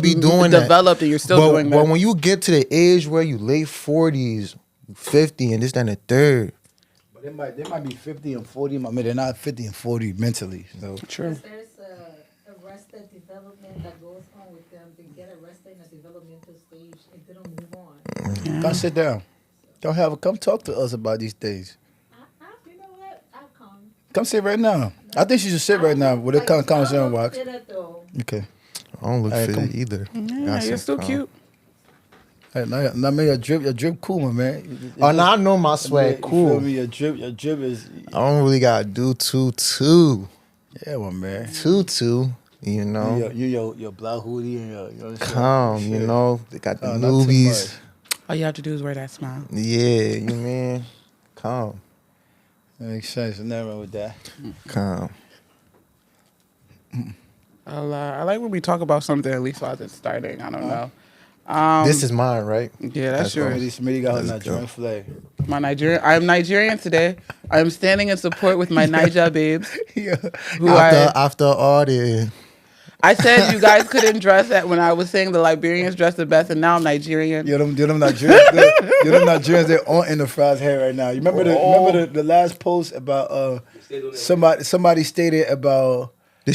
be doing developed and you're still doing that. But when you get to the age where you late 40s, 50, and this, that, and the third. But they might be 50 and 40. I mean, they're not 50 and 40 mentally. So True. There's arrested development that goes on with them. They get arrested in a developmental stage and they don't move on. Yeah. come sit down. Come talk to us about these things. You know what? I'll come. Come sit right now. I think she should sit right now with a conversation box. Okay. I don't look Hey, fit come- either. Yeah, you're still cute. Hey, now man, your drip cool, my man. Oh, now I know my swag You feel cool. me? Your drip is, I don't really gotta do too. yeah, my man. You know. Your black hoodie and your, you know, Calm, shit. you know. They got the Not too newbies. much. All you have to do is wear that smile. Yeah, you mean? Calm. Makes sense. Nothing wrong with that. Calm. I like when we talk about something at least while it's starting. I don't know. This is mine, right? Yeah, that's yours. Smitty got her Let's Nigerian go. flag. My Nigerian. I'm Nigerian today. I'm standing in support with my Niger babes. Yeah. Who After all the I said you guys couldn't dress that when I was saying the Liberians dress the best, and now I'm Nigerian. You're them Nigerians. You're them Nigerians. They're on in the fries hair right now. You remember the last post about somebody stated about they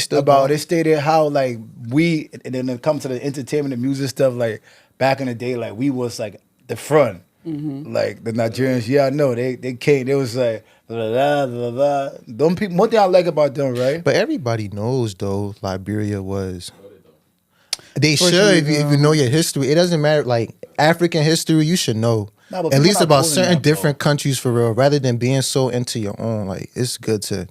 stated how like we, and then it comes to the entertainment and music stuff, like back in the day, like we was like the front. Like the Nigerians, yeah, I know they came. They was like blah, blah, blah, blah. Them people. One thing I like about them, right? But everybody knows though Liberia was. They For should sure, if you know your history. It doesn't matter like African history. You should know Nah, but at people least not about pulling certain that, bro. different countries for real, rather than being so into your own. Like it's good to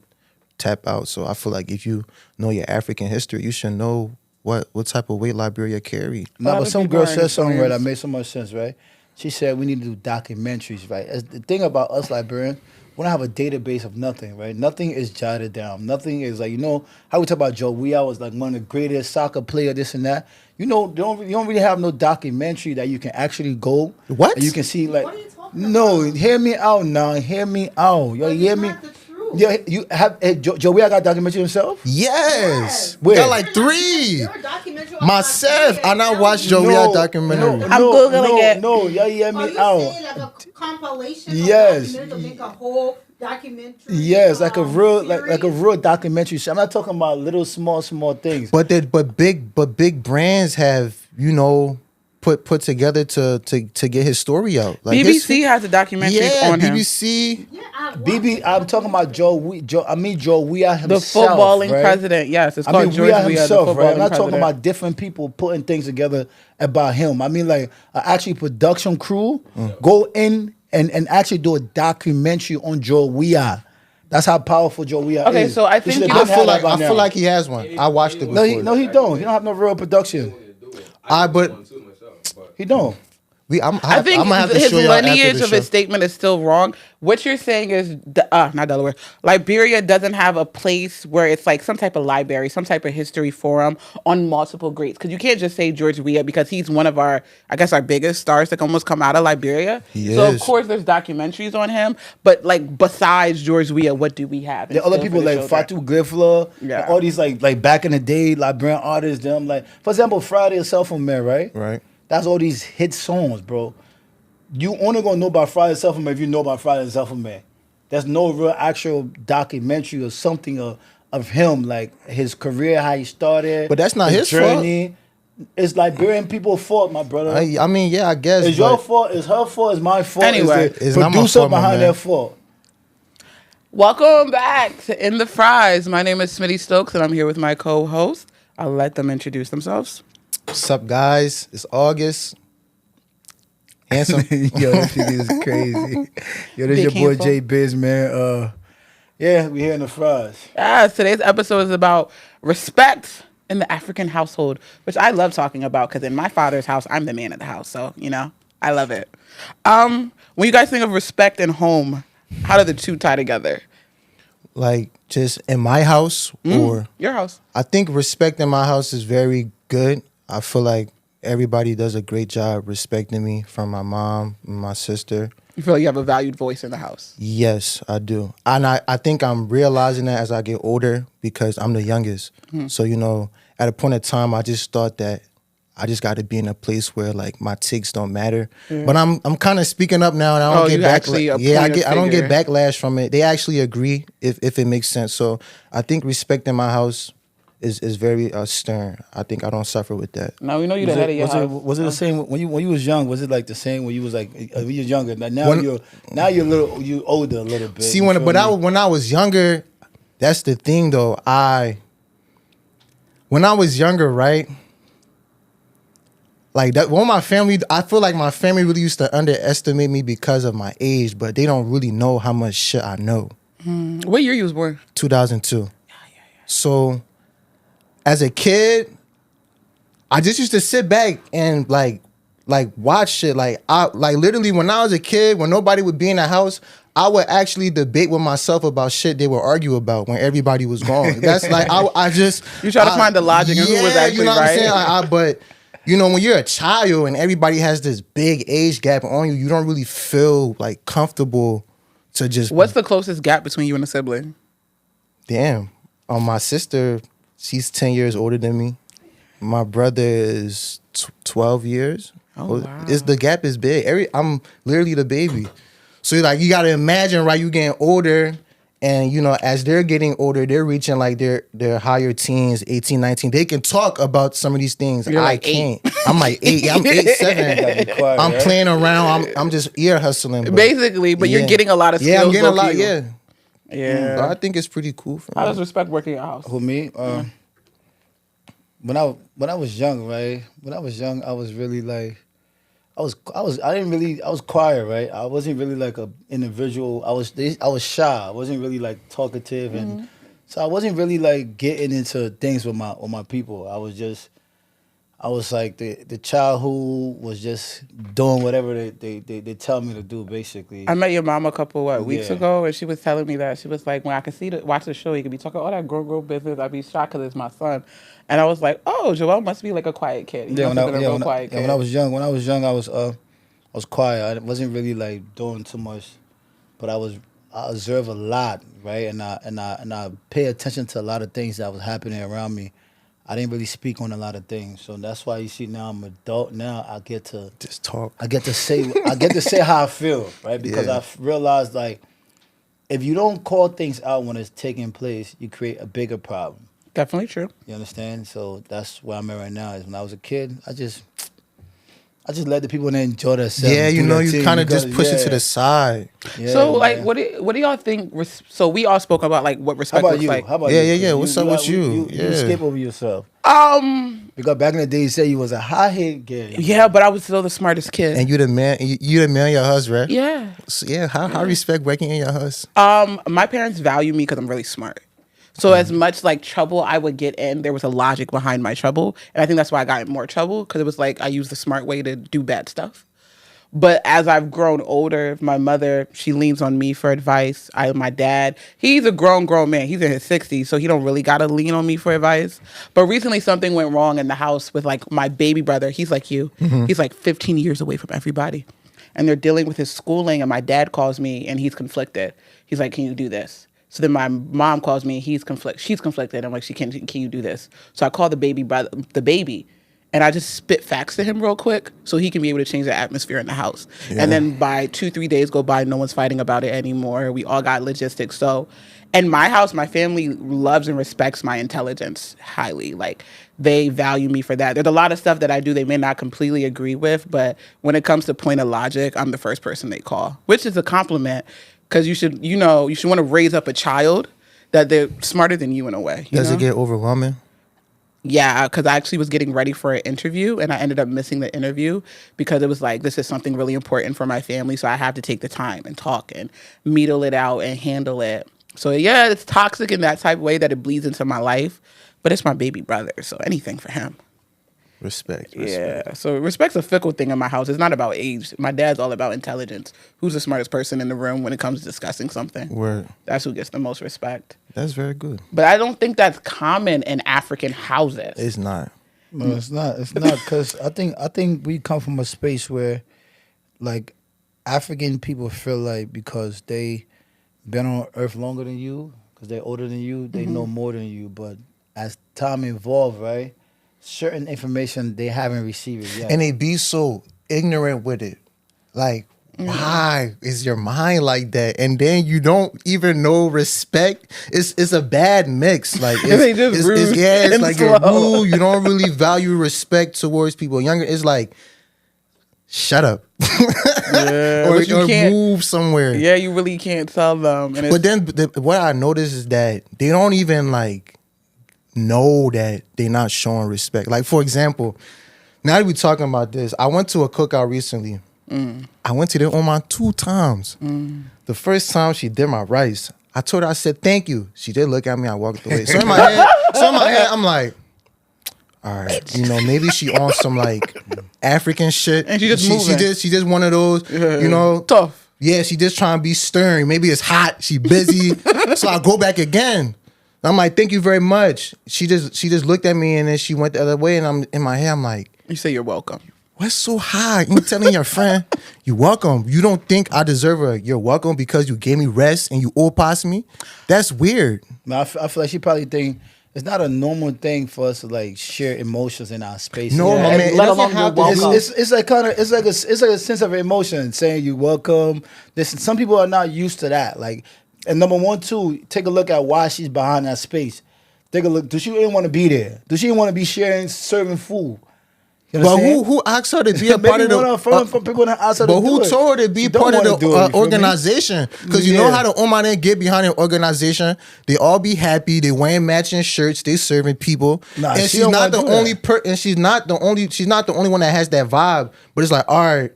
tap out. So I feel like if you know your African history, you should know what type of weight Liberia carried. No, lot but of some people girl are said something right that influenced. made so much sense, right? She said we need to do documentaries, right? As the thing about us Liberians, we don't have a database of nothing, right? Nothing is jotted down. Nothing is like, you know, how we talk about Joe Weah was like one of the greatest soccer player, this and that. You know, you don't really have no documentary that you can actually go. What? And you can see like, What are you talking no, about? hear me out now. Hear me out. Yo, But hear it's me. not the truth. Yeah, you have Joe Weah got a documentary himself? Yes, Where? got like 3 There are documentaries on myself. Nigeria. I not Tell watched me. Joe Weah documentary. I'm Googling it. No, y'all hear Are me you out. saying like a compilation Yes. of documentaries to make a whole documentary? Yes, like a real like a series? real documentary. I'm not talking about little small things. But big brands have, you know, put together to get his story out. Like BBC has a documentary on him. BBC. Yeah, I watched BB, it. I'm talking about Joe Weah The himself. footballing right? president. Yes, it's I called mean, George Weah Weah, the himself, footballing right? I'm not talking president. about different people putting things together about him. I mean, like, actually production crew go in and actually do a documentary on Joe Weah. That's how powerful Joe Weah Okay, is. so I They think should've you- been had that by I now. feel like he has one. I watched it No, before. he don't. He don't have no real production. He don't. I think I'm gonna have to his show y'all after lineage the of show. his statement is still wrong. What you're saying is, not Delaware. Liberia doesn't have a place where it's like some type of library, some type of history forum on multiple greats. Because you can't just say George Weah because he's one of our biggest stars that almost come out of Liberia. He so of is. course there's documentaries on him. But like besides George Weah, what do we have? The other instead people for the like children? Fatu Glifla, Yeah. all these like back in the day Liberian artists, them like for example Friday or Cell Phone Man, right? Right. That's all these hit songs, bro. You only gonna know about Friday Cell Phone Man if you know about Friday Cell Phone Man. There's no real actual documentary or something of him, like his career, how he started. But that's not his fault. journey. It's Liberian people's fault, my brother. I mean, yeah, I guess. It's your but fault. It's her fault. It's my fault. Anyway. it's the It's not my producer fault, my behind man. their fault. Welcome back to In the Fries. My name is Smitty Stokes, and I'm here with my co-host. I'll let them introduce themselves. What's up, guys? It's August. Handsome. Yo, this shit is crazy. Yo, this Big your boy handful. J Biz, man. Yeah, we here in the fries. Yes, today's episode is about respect in the African household, which I love talking about because in my father's house, I'm the man of the house. So, you know, I love it. When you guys think of respect and home, how do the two tie together? Like just in my house, or Your house. I think respect in my house is very good. I feel like everybody does a great job respecting me, from my mom and my sister. You feel like you have a valued voice in the house. Yes, I do. And I think I'm realizing that as I get older because I'm the youngest. So, you know, at a point in time, I just thought that I just got to be in a place where like my takes don't matter. But I'm kind of speaking up now, and I don't get you actually backlash. a Yeah, point of I don't get figure. backlash from it. They actually agree if it makes sense. So I think respect in my house is very stern. I think I don't suffer with that. Now we know you the head of your house. Was it the same when you was young? Was it like the same when you was like when you was younger? Now When- you're you older a little bit. See, you when feel but me? when I was younger, that's the thing though. When I was younger, right? Like that, my family, I feel like my family really used to underestimate me because of my age, but they don't really know how much shit I know. What year you was born? 2002. So, as a kid, I just used to sit back and like watch shit. Like literally when I was a kid, when nobody would be in the house, I would actually debate with myself about shit they would argue about when everybody was gone. That's like I just You try to find the logic and who was actually you know what right. I'm saying? But you know, when you're a child and everybody has this big age gap on you, you don't really feel like comfortable to just What's the closest gap between you and a sibling? damn. My sister, she's 10 years older than me. My brother is 12 years. Oh, wow. The gap is big. I'm literally the baby. So like you gotta imagine, right? You getting older, and you know, as they're getting older, they're reaching like their higher teens, 18, 19. They can talk about some of these things. You're I like can't. I'm like 8. I'm 8, 7. Gotta be quiet, I'm right? playing around. I'm just ear hustling. But Basically, but you're yeah. getting a lot of skills. Yeah, I'm getting a lot. low-key. Yeah. Yeah. But I think it's pretty cool for How me. does respect work in your house? Who me? When I was young, right? When I was young, I was really like, I was quiet, right? I wasn't really like a individual. I was shy. I wasn't really like talkative, and so I wasn't really like getting into things with my people. I was like the child who was just doing whatever they tell me to do, basically. I met your mom a couple weeks Yeah. ago, and she was telling me that she was like, when I could watch the show, you could be talking all that grown business. I'd be shocked because it's my son, and I was like, oh, Joel must be like a quiet kid. He must have been a real quiet kid. when I was young, I was quiet. I wasn't really like doing too much, but I observe a lot, right? And I pay attention to a lot of things that was happening around me. I didn't really speak on a lot of things, so that's why you see now I'm an adult. Now I get to Talk. say how I feel, right? Because Yeah. I've realized like if you don't call things out when it's taking place, you create a bigger problem. Definitely true. You understand? So that's where I'm at right now. Is when I was a kid, I just let the people in there enjoy themselves. Yeah, you do know, their you thing kind of because- just push it to the side. Yeah, So, like, man. what do y'all think? So we all spoke about like what How respect about looks you? like. How about Yeah, you? yeah, yeah. 'Cause What's up with you? You Yeah. escape over yourself. Because back in the day, you said you was a high-head girl. Yeah, but I was still the smartest kid. And you the man, you the man in your house, right? Yeah. So, yeah, how respect working in your house? My parents value me because I'm really smart. So as much like trouble I would get in, there was a logic behind my trouble, and I think that's why I got in more trouble because it was like I used the smart way to do bad stuff. But as I've grown older, my mother, she leans on me for advice. My dad, he's a grown man. He's in his 60s, so he don't really got to lean on me for advice. But recently something went wrong in the house with like my baby brother. He's like you. He's like 15 years away from everybody. And they're dealing with his schooling, and my dad calls me and he's conflicted. He's like, "Can you do this?" So then my mom calls me, she's conflicted. I'm like, can you do this? So I call the baby, and I just spit facts to him real quick so he can be able to change the atmosphere in the house. Yeah. And then by 2-3 days go by, no one's fighting about it anymore. We all got logistics. So in my house, my family loves and respects my intelligence highly. Like they value me for that. There's a lot of stuff that I do they may not completely agree with, but when it comes to point of logic, I'm the first person they call, which is a compliment because you should want to raise up a child that they're smarter than you in a way. Does know? it get overwhelming? Yeah, because I actually was getting ready for an interview and I ended up missing the interview because it was like, this is something really important for my family. So I have to take the time and talk and meddle it out and handle it. So yeah, it's toxic in that type of way that it bleeds into my life, but it's my baby brother. So anything for him. Respect. Yeah. So respect's a fickle thing in my house. It's not about age. My dad's all about intelligence. Who's the smartest person in the room when it comes to discussing something? Word. That's who gets the most respect. That's very good. But I don't think that's common in African houses. It's not. No, it's not. It's not because I think we come from a space where, like, African people feel like because they been on Earth longer than you, because they're older than you, they know more than you. But as time evolved, right, certain information they haven't received it yet. And they be so ignorant with it. Like, why is your mind like that? And then you don't even know respect. It's a bad mix. Like They just rude it's and like you're slow. rude. You don't really value respect towards people. Younger, it's like, shut up. Yeah, or but you can't move somewhere. Yeah, you really can't tell them. And But then what I notice is that they don't even like know that they're not showing respect. Like, for example, now that we're talking about this, I went to a cookout recently. I went to their Oman 2 times. The first time she did my rice, I told her, I said, thank you. She did look at me, I walked away. So in my head, I'm like, all right, you know, maybe she on some like African shit. And she just moving. She just one of those, you know. Tough. Yeah, she just trying to be stern. Maybe it's hot. She busy. So I go back again. I'm like, thank you very much. She just looked at me and then she went the other way. And I'm in my head, I'm like, You say you're welcome. what's so high? You telling your friend, you're welcome. You don't think I deserve a you're welcome because you gave me rest and you all past me? That's weird. Man, I feel like she probably think it's not a normal thing for us to like share emotions in our space. No, my and man. let It alone doesn't you're happen. welcome. It's like kind of it's like a sense of emotion saying you welcome. Listen, some people are not used to that. Like, and number one, too, take a look at why she's behind that space. Take a look. Does she even want to be there? Does she even want to be serving food? You But understand? who asked her to be a part of the? from people that asked her But to do who it. told her to be She don't part of wanna the do it, you feel me? organization? Because you know Yeah. how the Oman get behind an organization. They all be happy. They wearing matching shirts. They serving people. Nah, and she she's don't not the wanna do only that. and she's not the only one that has that vibe. But it's like, all right,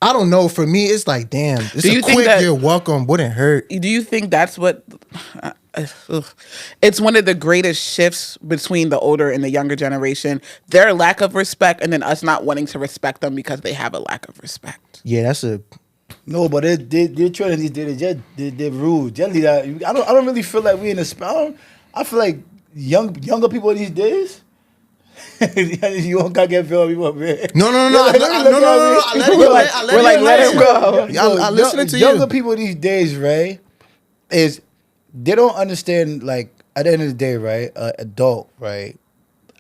I don't know. For me, it's like, damn. It's Do you a think quick that- you're welcome wouldn't hurt. Do you think that's what? It's one of the greatest shifts between the older and the younger generation. Their lack of respect, and then us not wanting to respect them because they have a lack of respect. Yeah, that's a. No, but they're trying these days. They're rude. Just leave that. I don't really feel like we in a spell. I feel like younger people these days. You don't gotta get filled people, man. No. Like, look at me. I let it We're go. like- I we're like, let it him go. Yeah, I listening to younger you. people these days, right? Is they don't understand. Like at the end of the day, right? Adult, right,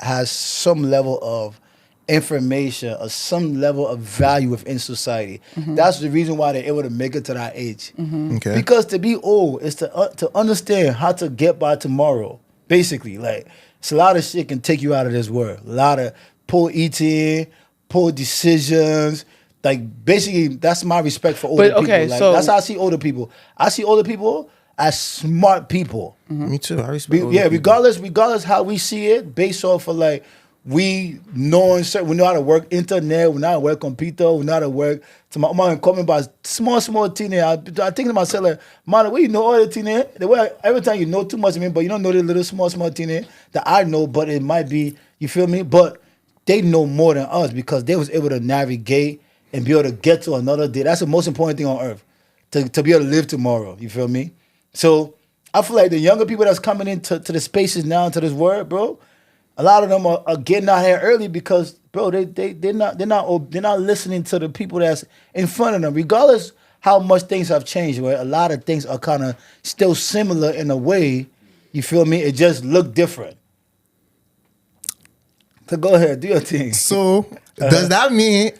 has some level of information or some level of value within society. That's the reason why they're able to make it to that age. Okay. Because to be old is to understand how to get by tomorrow. Basically, like it's a lot of shit can take you out of this world. A lot of poor eating, poor decisions. Like basically, that's my respect for older But, okay, people. Like so- that's how I see older people. I see older people as smart people. Me too. I respect. older Yeah, people. regardless how we see it, based off of like we know how to work internet, we know how to work computer, we know how to work. To my mom coming by small teenager. I think to myself like, man, the way you know all the teenager, the way every time you know too much of me, but you don't know the little small teenager that I know, but it might be, you feel me? But they know more than us because they was able to navigate and be able to get to another day. That's the most important thing on earth. To be able to live tomorrow. You feel me? So I feel like the younger people that's coming into the spaces now, into this world, bro, a lot of them are getting out here early because, bro, they're not listening to the people that's in front of them. Regardless how much things have changed, where a lot of things are kind of still similar in a way. You feel me? It just look different. So go ahead, do your thing. So does that mean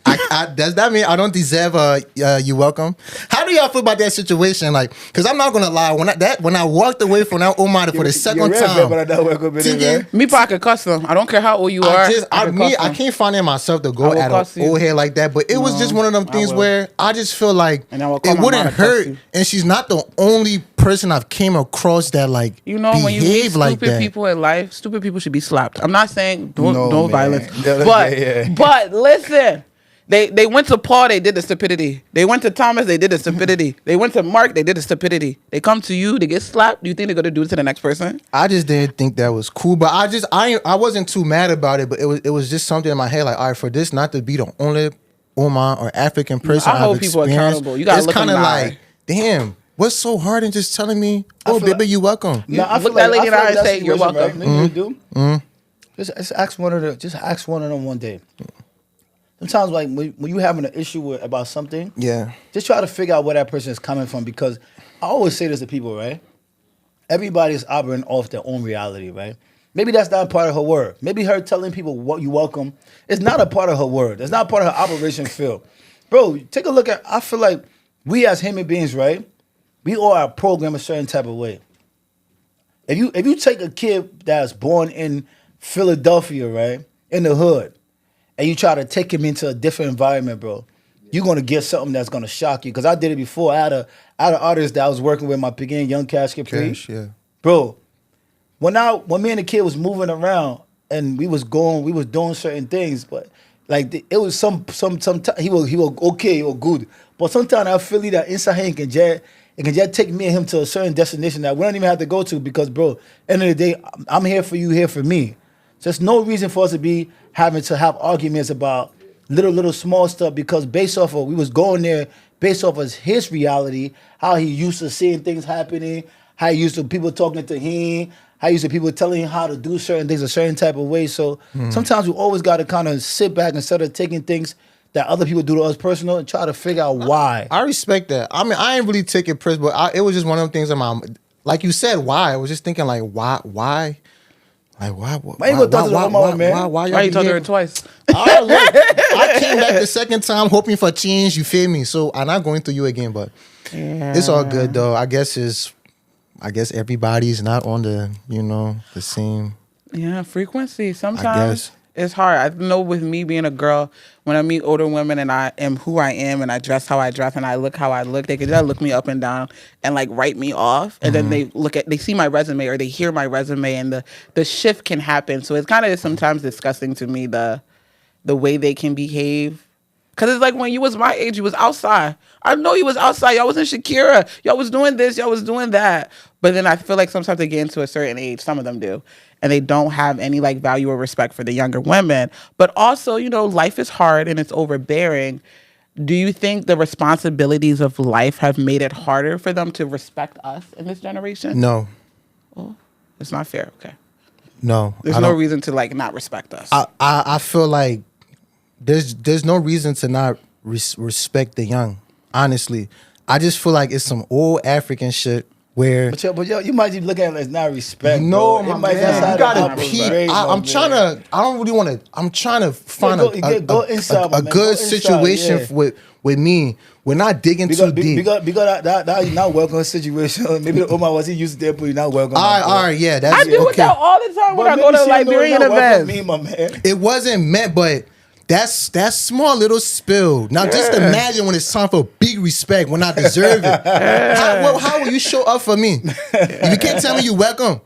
I don't deserve you welcome? How do y'all feel about that situation? Like, because I'm not gonna lie, when I walked away from that Omar for the second time, Me, I could cuss them. I don't care how old you are. I can't find in myself to I go will at cuss an you. old head like that. But it was just one of them things will. where I just feel like And I will call it my wouldn't mom and cuss hurt. you. And she's not the only person I've came across that like You know, when you meet behave like stupid that. people in life, stupid people should be slapped. I'm not saying don't No, man. violence, Yeah, but yeah. but listen, they went to Paul, they did the stupidity. They went to Thomas, they did the stupidity. They went to Mark, they did the stupidity. They come to you, they get slapped. Do you think they're gonna do it to the next person? I just didn't think that was cool, but I wasn't too mad about it. But it was just something in my head, like, all right, for this not to be the only Oman or African person I hold I've people experienced, accountable. You gotta it's look them kind of in the eye. like, damn, what's so hard in just telling me, oh, feel baby, you welcome. Nah, I Look feel that lady in the I feel eye and that say, "You're situation, welcome." Right? You know what you do? Just ask one of them one day. Sometimes, like when you having an issue about something, Yeah. just try to figure out where that person is coming from. Because I always say this to people, right? Everybody is operating off their own reality, right? Maybe that's not part of her word. Maybe her telling people what you welcome is not a part of her word. It's not part of her operation field. Bro, take a look at, I feel like we as human beings, right? We all are programmed a certain type of way. If you take a kid that's born in Philadelphia, right, in the hood, and you try to take him into a different environment, bro, you're gonna get something that's gonna shock you. Cause I did it before. I had an artist that I was working with, my beginning Young Cash Capri. Cash, yeah. Bro, when me and the kid was moving around and we was doing certain things, but like it was some he was okay, he was good. But sometimes I feel that inside him it can just take me and him to a certain destination that we don't even have to go to because, bro, end of the day, I'm here for you, here for me. So there's no reason for us to be having to have arguments about little small stuff because based off of we was going there based off of his reality, how he used to seeing things happening, how he used to people talking to him, how he used to people telling him how to do certain things a certain type of way. So sometimes we always got to kind of sit back instead of taking things that other people do to us personal and try to figure out why. I respect that. I mean, I ain't really take it personal, but it was just one of them things in my, like you said, why? I was just thinking like, why? Like, why you talk to the woman, man? Why you talked to her twice? I came back the second time hoping for change, you feel me? So I'm not going through you again, but it's all good though. I guess everybody's not on the same. Yeah, frequency. Sometimes it's hard. I know with me being a girl, when I meet older women and I am who I am and I dress how I dress and I look how I look, they can just look me up and down and like write me off. And then they see my resume or they hear my resume and the shift can happen. So it's kind of sometimes disgusting to me the way they can behave. Cause it's like when you was my age, you was outside. I know you was outside. Y'all was in Shakira. Y'all was doing this. Y'all was doing that. But then I feel like sometimes they get into a certain age. Some of them do. And they don't have any like value or respect for the younger women. But also, life is hard and it's overbearing. Do you think the responsibilities of life have made it harder for them to respect us in this generation? No. Oh, it's not fair. Okay. No. There's no reason to like not respect us. I feel like there's no reason to not respect the young. Honestly, I just feel like it's some old African shit where. But you might be looking at it as not respect. No, bro. my man, you gotta peep. I'm trying to. I don't really want to. I'm trying to find a good situation with me. We're not digging too deep. Because that you not welcome situation. Maybe the Omar was he used to there, but you not welcome. All right, yeah, that's I deal with that all the time when I go to Liberian events. Me, my man. It wasn't meant, but. That's small little spill. Now just imagine when it's time for big respect when I deserve it. How will you show up for me? If you can't tell me you welcome.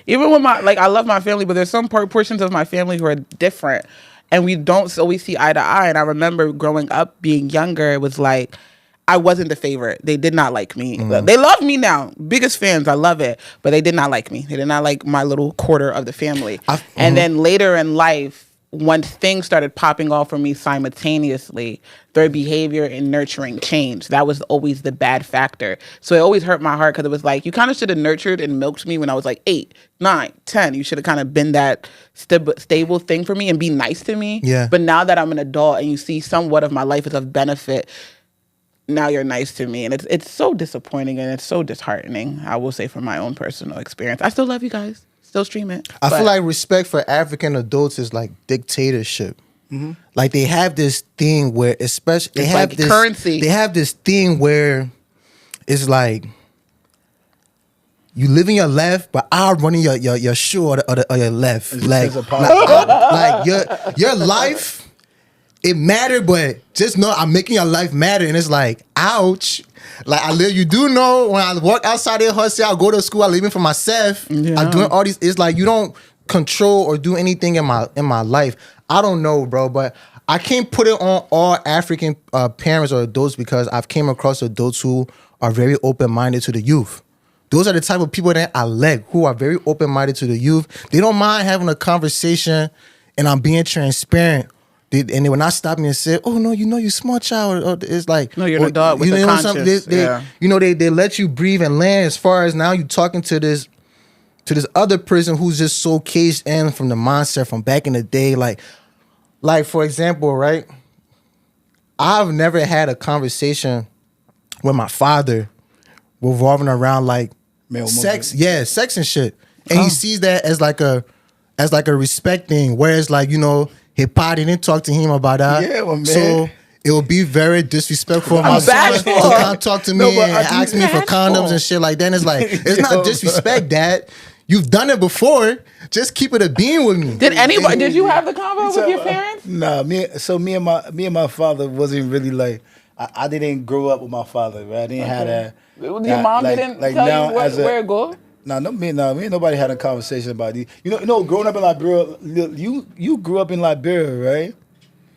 Even with I love my family, but there's some portions of my family who are different. And we don't always see eye to eye. And I remember growing up, being younger, it was like, I wasn't the favorite. They did not like me. They love me now. Biggest fans. I love it. But they did not like me. They did not like my little quarter of the family. And then later in life, once things started popping off for me simultaneously, their behavior and nurturing changed. That was always the bad factor. So it always hurt my heart because it was like, you kind of should have nurtured and milked me when I was like 8, 9, 10. You should have kind of been that stable thing for me and be nice to me. Yeah. But now that I'm an adult and you see somewhat of my life is of benefit, now you're nice to me. And it's so disappointing and it's so disheartening, I will say from my own personal experience. I still love you guys. Still stream it. I feel like respect for African adults is like dictatorship. Like they have this thing where, especially they have like this currency. They have this thing where it's like you live in your left, but I'm running your shoe or your left. Like your life, it mattered, but just know I'm making your life matter, and it's like, ouch. Like you do know when I walk outside the hustle, I go to school, I living for myself. Yeah. I'm doing all these. It's like you don't control or do anything in my life. I don't know, bro, but I can't put it on all African parents or adults because I've came across adults who are very open-minded to the youth. Those are the type of people that I like, who are very open-minded to the youth. They don't mind having a conversation, and I'm being transparent. And then when I stop me and say, "Oh no, you small child," it's like, no, you're an adult with a conscience. They let you breathe and land. As far as now, you talking to this other person who's just so caged in from the mindset from back in the day. Like for example, right? I've never had a conversation with my father revolving around like sex and shit. and he sees that as like a respect thing. Whereas like his party didn't talk to him about that. Yeah, well, man. So it would be very disrespectful of my son to bashful. come talk to me No, but and I ask think- me for condoms and shit like that. And it's like it's Yo. not disrespect, Dad. You've done it before. Just keep it a bean with me. Did you have the convo with So, your parents? Nah, me and my father wasn't really like. I didn't grow up with my father, right? I didn't have that. Your mom didn't tell now you as a- where to go? Nah, me and nobody had a conversation about these. Growing up in Liberia, you grew up in Liberia, right?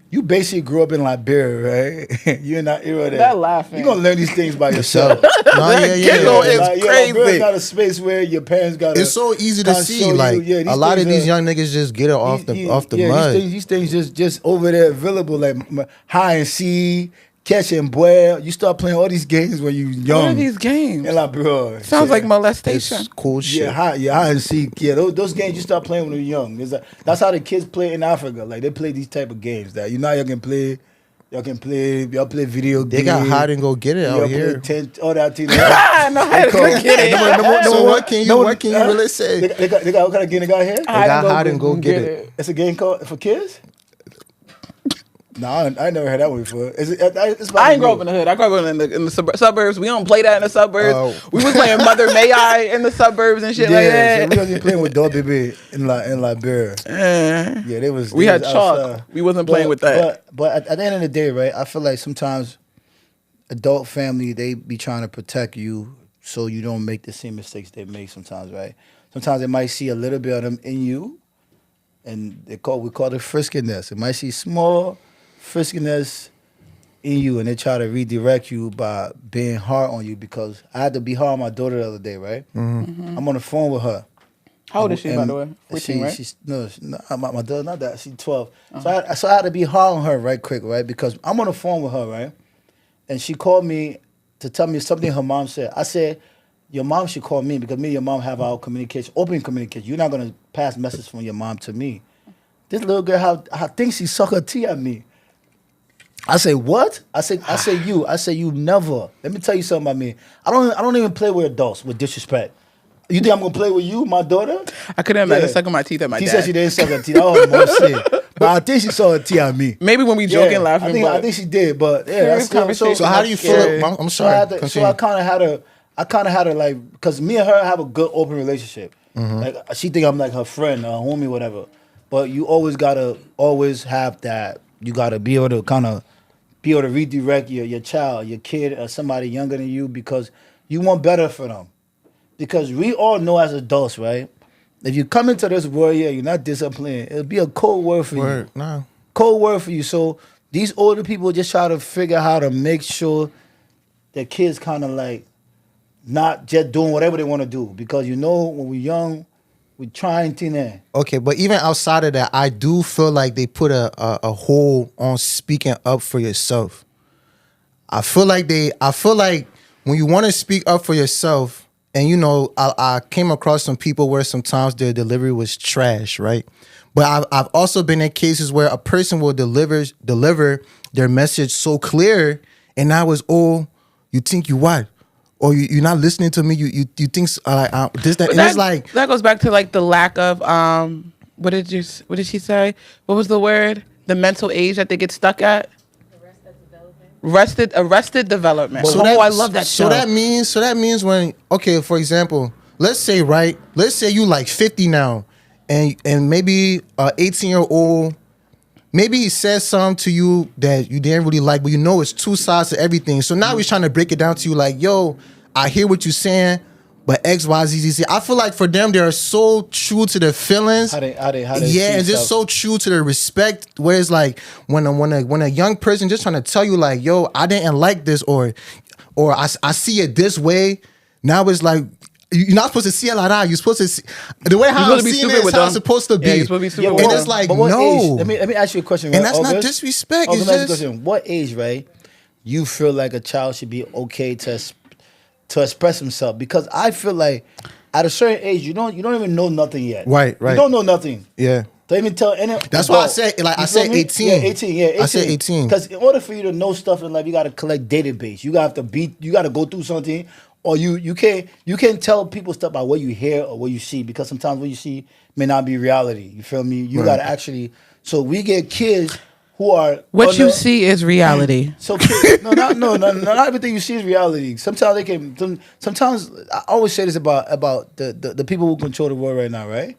You basically grew up in Liberia, right? You're in that era That laughing. You're gonna learn these things by yourself. No, yeah. Giggle is crazy. Liberia's not a space where your parents got. It's so easy to see. Like a lot of these young niggas just get it off the mud. These things just over there available, like hide and seek, catch and boil. You start playing all these games when you young. What are these games? In Liberia. Sounds like It's molestation. cool shit. Yeah, hide and seek. Yeah, those games you start playing when you're young. That's how the kids play in Africa. Like they play these type of games that y'all can play. Y'all play video games. They got hide and go get it out here. All that thing. I know how to get it. So what can you really say? They got what kind of game they got here? They got hide and go get it. It's a game called for kids. No, I never heard that one before. I ain't grow up in the hood. I grew up in the suburbs. We don't play that in the suburbs. Oh. We was playing Mother May I in the suburbs and shit like So that. we wasn't playing with dog baby in Liberia. Yeah, they was. We they had was chalk. outside. We wasn't playing with that. But at the end of the day, right? I feel like sometimes adult family they be trying to protect you so you don't make the same mistakes they make sometimes, right? Sometimes they might see a little bit of them in you, and we call it friskiness. It might see small friskiness in you, and they try to redirect you by being hard on you. Because I had to be hard on my daughter the other day, right? Mm-hmm. I'm on the phone with her. How old is she, by And the way? 14, right? She's my daughter, not that. She's 12. So I had to be hard on her right quick, right? Because I'm on the phone with her, right? And she called me to tell me something her mom said. I said, your mom should call me because me and your mom have our communication, open communication. You're not gonna pass message from your mom to me. This little girl, how thinks she suck her tea at me. I say what? I say you never. Let me tell you something about me. I don't even play with adults with disrespect. You think I'm gonna play with you, my daughter? I couldn't imagine sucking my teeth at my She dad. said she didn't suck her teeth. Oh, shit. But I think she saw her tea at me. Maybe when we joking, laughing. I think she did, but yeah. Serious That's so, conversation. So how do you feel? I'm sorry. so I kind of had to like, because me and her have a good open relationship. Like she think I'm like her friend, her homie, whatever. But you always gotta have that. You gotta be able to redirect your child, your kid, or somebody younger than you, because you want better for them. Because we all know as adults, right? If you come into this world, you're not disciplined. It'll be a cold word for you. No. Cold word for you. So these older people just try to figure out how to make sure their kids kind of like not just doing whatever they want to do. Because when we're young, we're trying to. Okay, but even outside of that, I do feel like they put a hold on speaking up for yourself. I feel like when you want to speak up for yourself, and I came across some people where sometimes their delivery was trash, right? But I've also been in cases where a person will deliver their message so clear, and I was, you think you what? Or you're not listening to me? You think this that? And it's like that goes back to like the lack of what did she say? What was the word? The mental age that they get stuck at. Arrested development. I love that show. So that means when, okay, for example, let's say you like 50 now, and maybe 18-year-old, maybe he says something to you that you didn't really like, but it's two sides to everything. So now he's trying to break it down to you like, yo, I hear what you're saying, but X, Y, Z, Z, Z. I feel like for them, they are so true to their feelings. How they and just so true to their respect. Where it's like when a young person just trying to tell you like, yo, I didn't like this, or I see it this way. Now it's like you're not supposed to see it like that. You're supposed to see the way how I'm seeing it is how it's supposed to be. Yeah, you're supposed to be stupid and with it's them. like, But what no. age? Let me ask you a question. And right? that's not August? disrespect. August, It's let me ask you a just question. What age, right? You feel like a child should be okay to express himself? Because I feel like at a certain age, you don't even know nothing yet. Right. You don't know nothing. yeah. Don't even tell any. That's why I said, like, You I feel said me? 18. Yeah, 18. Yeah, 18. I said 18. Because in order for you to know stuff in life, you got to collect database. You got to go through something, or you can't tell people stuff by what you hear or what you see, because sometimes what you see may not be reality. You feel me? You gotta actually. So we get kids who are What you see is reality. So kids, not everything you see is reality. Sometimes they can. Sometimes I always say this about the people who control the world right now, right?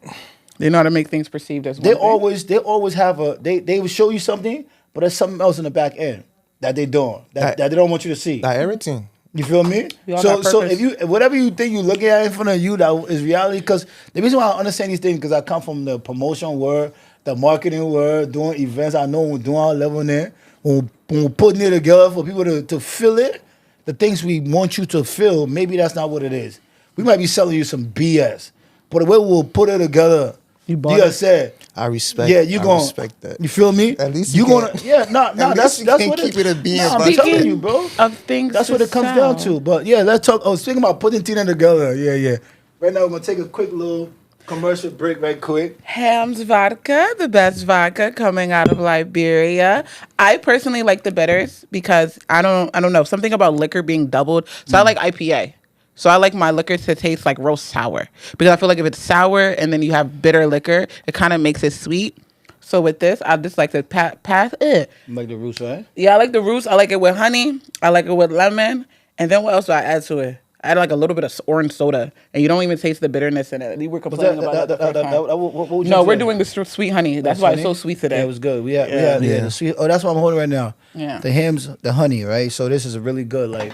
They know how to make things perceived as They one thing. always have they will show you something, but there's something else in the back end that they doing that they don't want you to see. Like everything. You feel me? We all So got so purpose. if you whatever you think you're looking at in front of you that is reality, because the reason why I understand these things, because I come from the promotion world, the marketing world, doing events. I know we're doing our level in there. When we're putting it together for people to feel it, the things we want you to feel, maybe that's not what it is. We might be selling you some BS, but the way we'll put it together, You bought it? said. I respect. Yeah, you I gonna respect that. You feel me? At least you you gonna can't- yeah no at that's least you that's can't what keep it a being I'm about telling you. you, bro. Of things That's to what it comes down sell. to. But yeah, let's talk. I was thinking about putting Tina together. Yeah. Right now we're gonna take a quick little commercial break, right quick. Ham's vodka, the best vodka coming out of Liberia. I personally like the bitters because I don't know, something about liquor being doubled. So I like IPA. So I like my liquor to taste like real sour, because I feel like if it's sour and then you have bitter liquor, it kind of makes it sweet. So with this, I just like to pass it. Like the roots, right? Yeah, I like the roots. I like it with honey. I like it with lemon. And then what else do I add to it? I add like a little bit of orange soda, and you don't even taste the bitterness in it. We were complaining about that the first time. What would you No, we're say? doing the sweet honey. That's why it's so sweet today. Yeah, it was good. We had the sweet. Oh, that's what I'm holding right now. Yeah. The hams, the honey, right? So this is a really good. Like,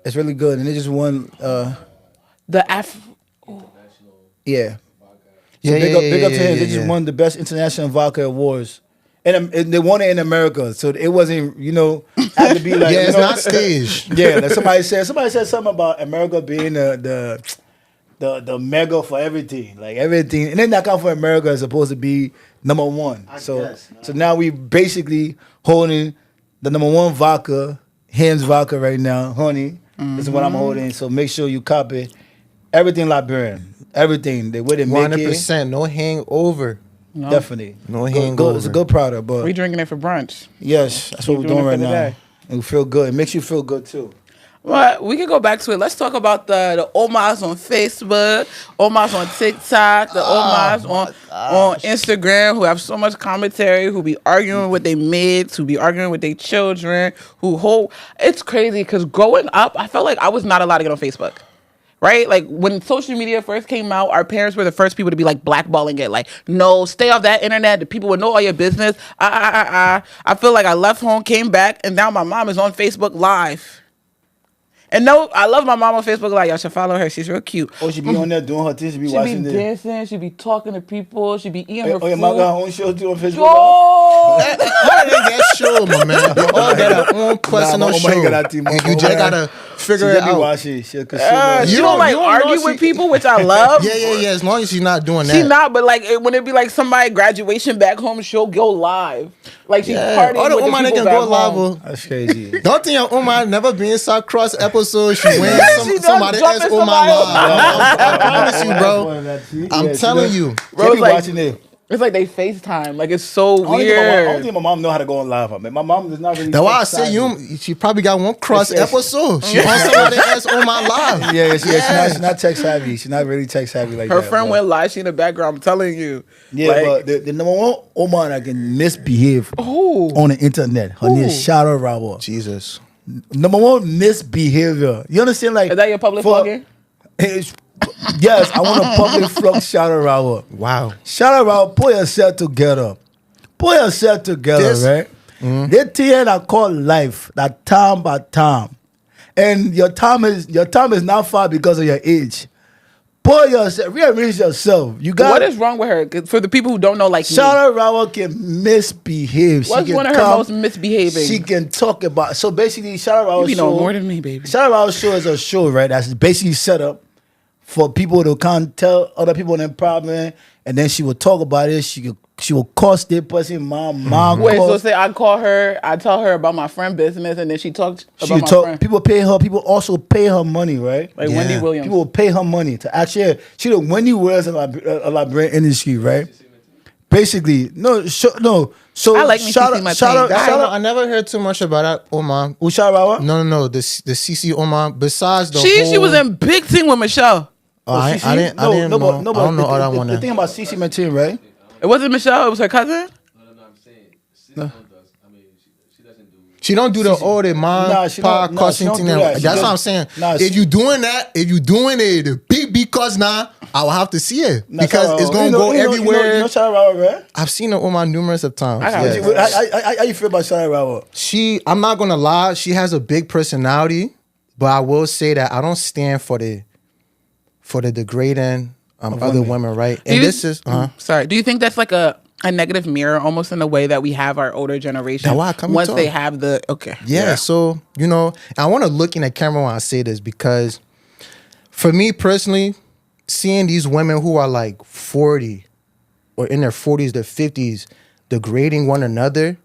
it's really good, and they just won. The Af. Yeah. Yeah, So big up to him. yeah, They just yeah. won the best international vodka awards, and they won it in America. So it wasn't, had to be like. Yeah, you it's know, not staged. Yeah, like somebody said something about America being the mega for everything, like everything, and then that come for America is supposed to be number one. So now we basically holding the number one vodka, Hams vodka right now, honey. This is what I'm holding. So make sure you copy everything Liberian, everything the way they make it. 100%. No hangover. No. Definitely, No Good- hangover. It's a good product, but We drinking it for brunch. yes, that's what Keep we're doing doing it right for the now. day. And we feel good. It makes you feel good too. Well, we can go back to it. Let's talk about the Omas on Facebook, Omas on TikTok, the Omas on Instagram, who have so much commentary, who be arguing with their mates, who be arguing with their children, it's crazy, because growing up, I felt like I was not allowed to get on Facebook. Right? Like when social media first came out, our parents were the first people to be like blackballing it. Like, no, stay off that internet. The people would know all your business. I feel like I left home, came back, and now my mom is on Facebook Live. And no, I love my mom on Facebook Live. Y'all should follow her. She's real cute. Oh, she be on there doing her thing. She be She be watching this. dancing. She be talking to people. She be eating her Oh, food. your mom got her own show too on Facebook. Yo! How did they get show, my man? You all got our own personal my show. mama ain't got that team. And My you just mama- gotta figure She it just be out. watching. She a consumer. She You don't don't- like you don't argue know with she- people, which I love. Yeah. As long as she's not doing that. She not, but like when it be like somebody graduation back home, she'll go live. Like she's Yeah. partying All the with the woman people can back go home. live. That's crazy. Don't think your Oma never been inside cross episode. She wins She does somebody jump else in Oma somebody live. I promise you, bro. I'm telling you. Bro, it's be like- watching it. It's like they FaceTime. Like it's so I don't weird. think my mom know how to go on live. I mean, my mom does not really. That's why I tech say savvy. she probably got one cross Yes. episode. She on somebody else on my live. Yeah, she's not tech savvy. She's not really tech savvy like Her that. friend but- went live. She in the background. I'm telling you. Yeah, Like, but the number one Oman that can misbehave Who? on the internet. Her name is Shadow Robber. Jesus. Number one misbehavior. You understand? Like Is that your public vlogging? Yes, I want a public flog Shadow Robber. Wow. Shadow Robber, put yourself together. Put yourself together, This- right? They thing that call life, that time by time. And your time is not far because of your age. Put yourself, rearrange yourself. You got What is wrong with her? 'Cause for the people who don't know, like me, Shadow Robber can misbehave. what's she can one of her most misbehaving? She can talk about. So basically, Shadow Robber you be knowing show. more than me, baby. Shadow Robber show is a show, right? That's basically set up for people to can't tell other people their problem, and then she will talk about it. She will cost their person mom. Wait, so cost. say I call her, I tell her about my friend business, and then she talks She about my talk. friend. People pay her. People also pay her money, right? Like Yeah. Wendy Williams. People will pay her money to actually. She the Wendy Williams of the Liberian industry, right? Basically, no. So I like me shout CC out, my shout out, pain. shout out. I never heard too much about that Omar. Usharawa? No. The CC Omar. Besides the She whole, was in Big Thing with Michelle. I CC? didn't know. I don't know all that one. The thing about CC Martin, right? It wasn't Michelle. It was her cousin. I'm saying, Sis does. I mean, she doesn't do. She don't do the all the mom Nah, she don't- nah, she cussing don't thing. do that. She That's does- what I'm saying. Nah, If you doing that, if you doing it, the big cause now, I will have to see it Nah, because Sharawa. it's gonna You know- go you know- everywhere. You know Sharawa, right? I've seen it on my numerous of times. I got Yeah. How you feel about Sharawa? I'm not gonna lie, she has a big personality, but I will say that I don't stand for the degrading other women, right? And this is Sorry. Do you think that's like a negative mirror, almost in the way that we have our older generation? That's why I come and once talk. they have the yeah. So I want to look in the camera when I say this because, for me personally, seeing these women who are like 40 or in their 40s, their 50s, degrading one another,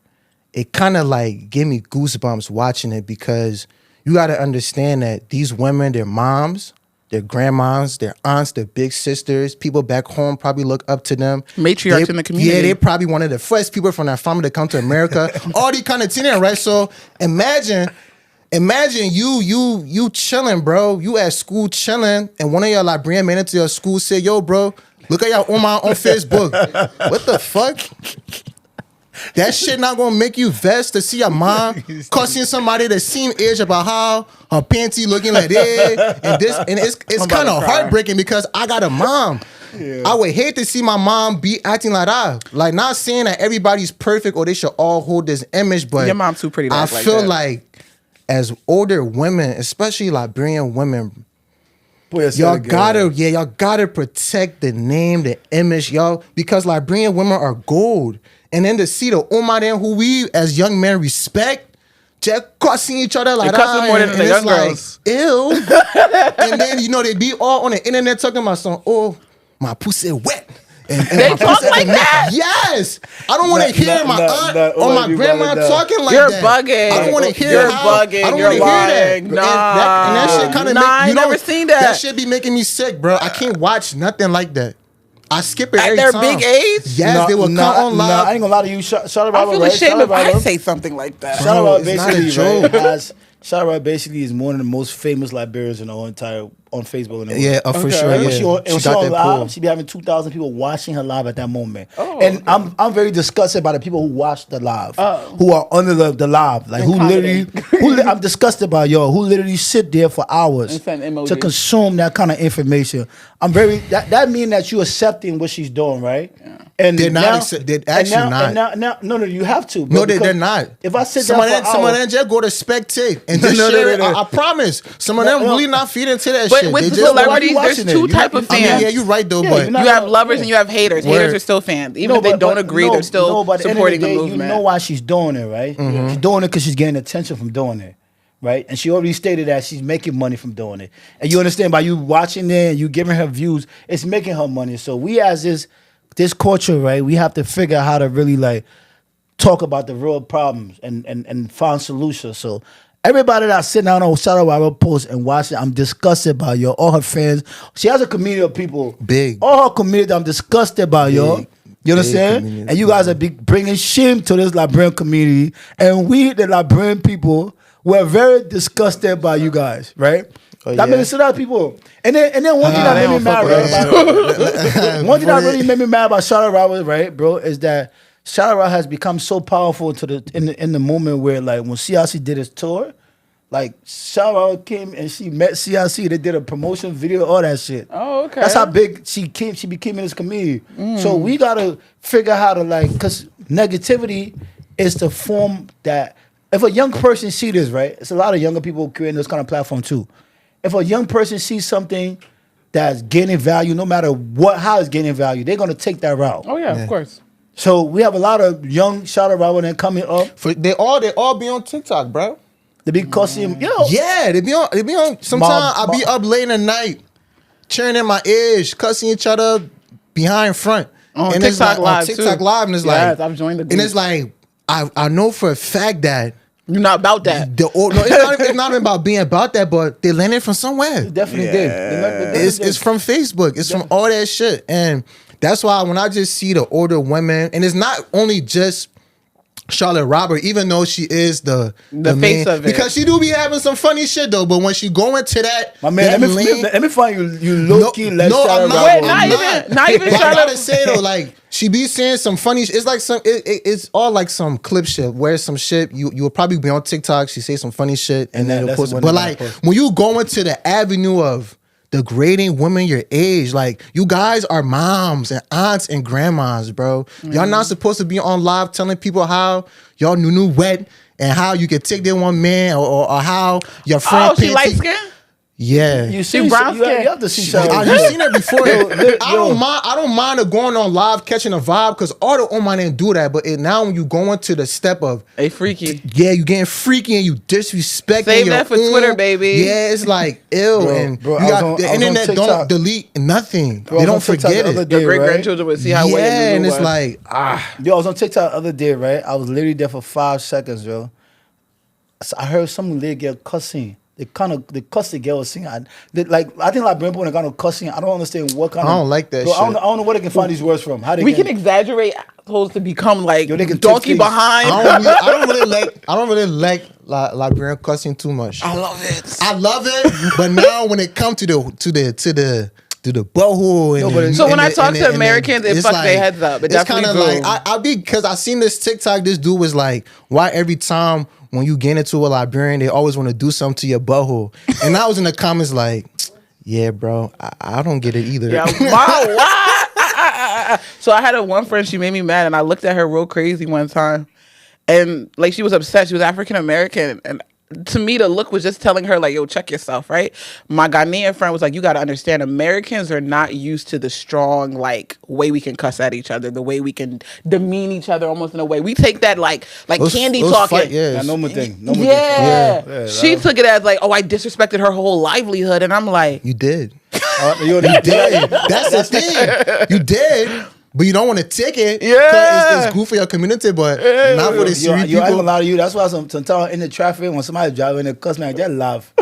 it kind of like gave me goosebumps watching it because you got to understand that these women, their moms, their grandmoms, their aunts, their big sisters, people back home probably look up to them. Matriarchs in the community. Yeah, they probably one of the first people from that family to come to America. All these kind of things, right? So imagine you chilling, bro. You at school chilling, and one of your librarian manager to your school say, "Yo, bro, look at your Omar on Facebook." What the fuck? That shit not gonna make you vest to see your mom cussing somebody the same age about how her panty looking like that and it's kind of heartbreaking because I got a mom. Yeah. I would hate to see my mom be acting like that. Like, not saying that everybody's perfect or they should all hold this image, but your mom's too pretty to I act like feel that. like as older women, especially Liberian women, Boy, y'all gotta protect the name, the image, y'all, because Liberian women are gold. And then to see the Omar then who we as young men respect, just cussing each other like They cussing that, more than and the it's young like, girls. ew. And then they be all on the internet talking about some, oh, my pussy wet. And They my talk pussy like that? Yes. I don't want to hear my aunt or all my you grandma valid talking like You're that. bugging. I don't want to hear You're how. bugging. I don't You're want to hear lying. that. Nah. And that shit kind of Nah, I make never seen that. That shit be making me sick, bro. I can't watch nothing like that. I skip it At every their time. big age? Yes, they will come on live. I ain't gonna lie to you. Shout out I feel right? ashamed Shout if I out say something like that. Bro, Shout out it's not a basically joke. right, Shout out basically is one of the most famous Liberians in the whole entire on Facebook. In the world. Yeah, for sure. When Yeah. she on, She she got on that live, pull. she be having 2,000 people watching her live at that moment. Oh, and okay. I'm very disgusted by the people who watch the live, Oh. who are under the live, like who literally, commenting. I'm disgusted by y'all who literally sit there for hours And send emojis. to consume that kind of information. I'm very that mean that you accepting what she's doing, right? Yeah. And They're not now- accept- they're and actually now- not. and now, no, you have to. No, bro, they're because not. If I sit some down of them, for some of hours, them just go to spectate and just No, share it. no. I promise. Some of No, them no. really not feeding into that But shit. with They the just celebrities, why you there's watching two it? type of I mean, fans. yeah, you're right though, Yeah, but you're not- You have lovers and you have haters. Word. Haters are still fans. Even if they don't agree, they're still by the end of supporting the day, movement. You know why she's doing it, right? She's doing it because she's getting attention from doing it, right? And she already stated that she's making money from doing it. And you understand, by you watching it and you giving her views, it's making her money. So we as this culture, right, we have to figure out how to really like talk about the real problems and find solutions. So everybody that's sitting down on Shadow Wild post and watching, I'm disgusted by y'all. All her fans. She has a community of people. Big. All her community, I'm disgusted by y'all. You understand? community, And you guys are bringing shame to this Liberian community. And we, the Liberian people, we're very disgusted by you guys, right? Oh, That yeah? made a lot of people. And then one thing that they made me don't mad, fuck with right? One thing that really made me mad about Shadow Wild, right, bro, is that Shadow Wild has become so powerful in the moment where, like, when CRC did his tour, like, Shadow Wild came and she met CRC. They did a promotion video, all that shit. Oh, okay. That's how big she became in this community. So we gotta figure out how to, like, because negativity is the form that if a young person see this, right? It's a lot of younger people creating this kind of platform too. If a young person sees something that's gaining value, no matter how it's gaining value, they're gonna take that route. Oh yeah, of course. So we have a lot of young Shadow Wild and coming up. They all be on TikTok, bro. The big costume, Yeah, they be on. Sometimes I be up late at night, cheering in my ears, cussing each other behind front. On and TikTok it's like, Live, on TikTok too. Live, and it's Yes, like I've joined the and group. it's like I know for a fact that You're not about that. it's not even about being about that, but they landed from somewhere. definitely did. It's from Facebook. It's from all that shit. And that's why when I just see the older women, and it's not only just Charlotte Robert, even though she is the face main, of it. because she do be having some funny shit though. But when she go into that, My man, that let me find you low key less no, I'm Charlotte not. Robert. Wait, I'm not even But I Charlotte. gotta say though, like she be saying some funny. It's like some. It's all like some clip shit. Where some shit you will probably be on TikTok. She say some funny shit and then that's post. when But they like post. when you go into the avenue of degrading women your age, like you guys are moms and aunts and grandmas, bro. Y'all not supposed to be on live telling people how y'all new wet and how you can take their one man or how your friend. Oh, she paid light to- skin? Yeah. You She see, brown you skin. have to see Charlotte. I've seen it before. Yo. I don't mind her going on live catching a vibe because all the Oman didn't do that. But now when you go into the step of A freaky. yeah, you getting freaky and you disrespecting Save your that for own- Twitter, baby. Yeah, it's like ill and Bro, you I was got on- the I was on internet don't TikTok. delete nothing. Bro, They I don't was on TikTok forget the other it. day, Your great right? grandchildren would see how wet Yeah, your and boo it's was. like Yo, I was on TikTok the other day, right? I was literally there for 5 seconds, yo. So I heard some little girl cussing. The cuss the girl was singing. I think like Brent when they got no cussing. I don't understand what kind I of. don't like that Bro, I shit. don't know where they can find these words from. How they We can exaggerate assholes to become like Yo, they can donkey take things. behind. I don't really like Liberian cussing too much. I love it. I love it, but now when it comes to the butthole and No, but So when I talk to Americans, it fucks their heads up. It it's definitely kind of like do. I be because I seen this TikTok. This dude was like, why every time when you get into a Liberian, they always want to do something to your butthole, and I was in the comments like, yeah, bro, I don't get it either. Yeah, why? So I had a one friend, she made me mad, and I looked at her real crazy one time. And like she was upset. She was African American. And to me, the look was just telling her, like, yo, check yourself, right? My Ghanaian friend was like, you gotta understand, Americans are not used to the strong, like, way we can cuss at each other, the way we can demean each other almost in a way. We take that like candy talking. Yeah, normal thing. Yeah. She took it as like, oh, I disrespected her whole livelihood. And I'm like, you did. You did. That's the thing. You did. But you don't want to take it. Yeah. 'Cause it's good for your community, but not for the Yo, serious I ain't people. gonna lie to you. That's why sometimes in the traffic when somebody driving and cuss me, I just laugh.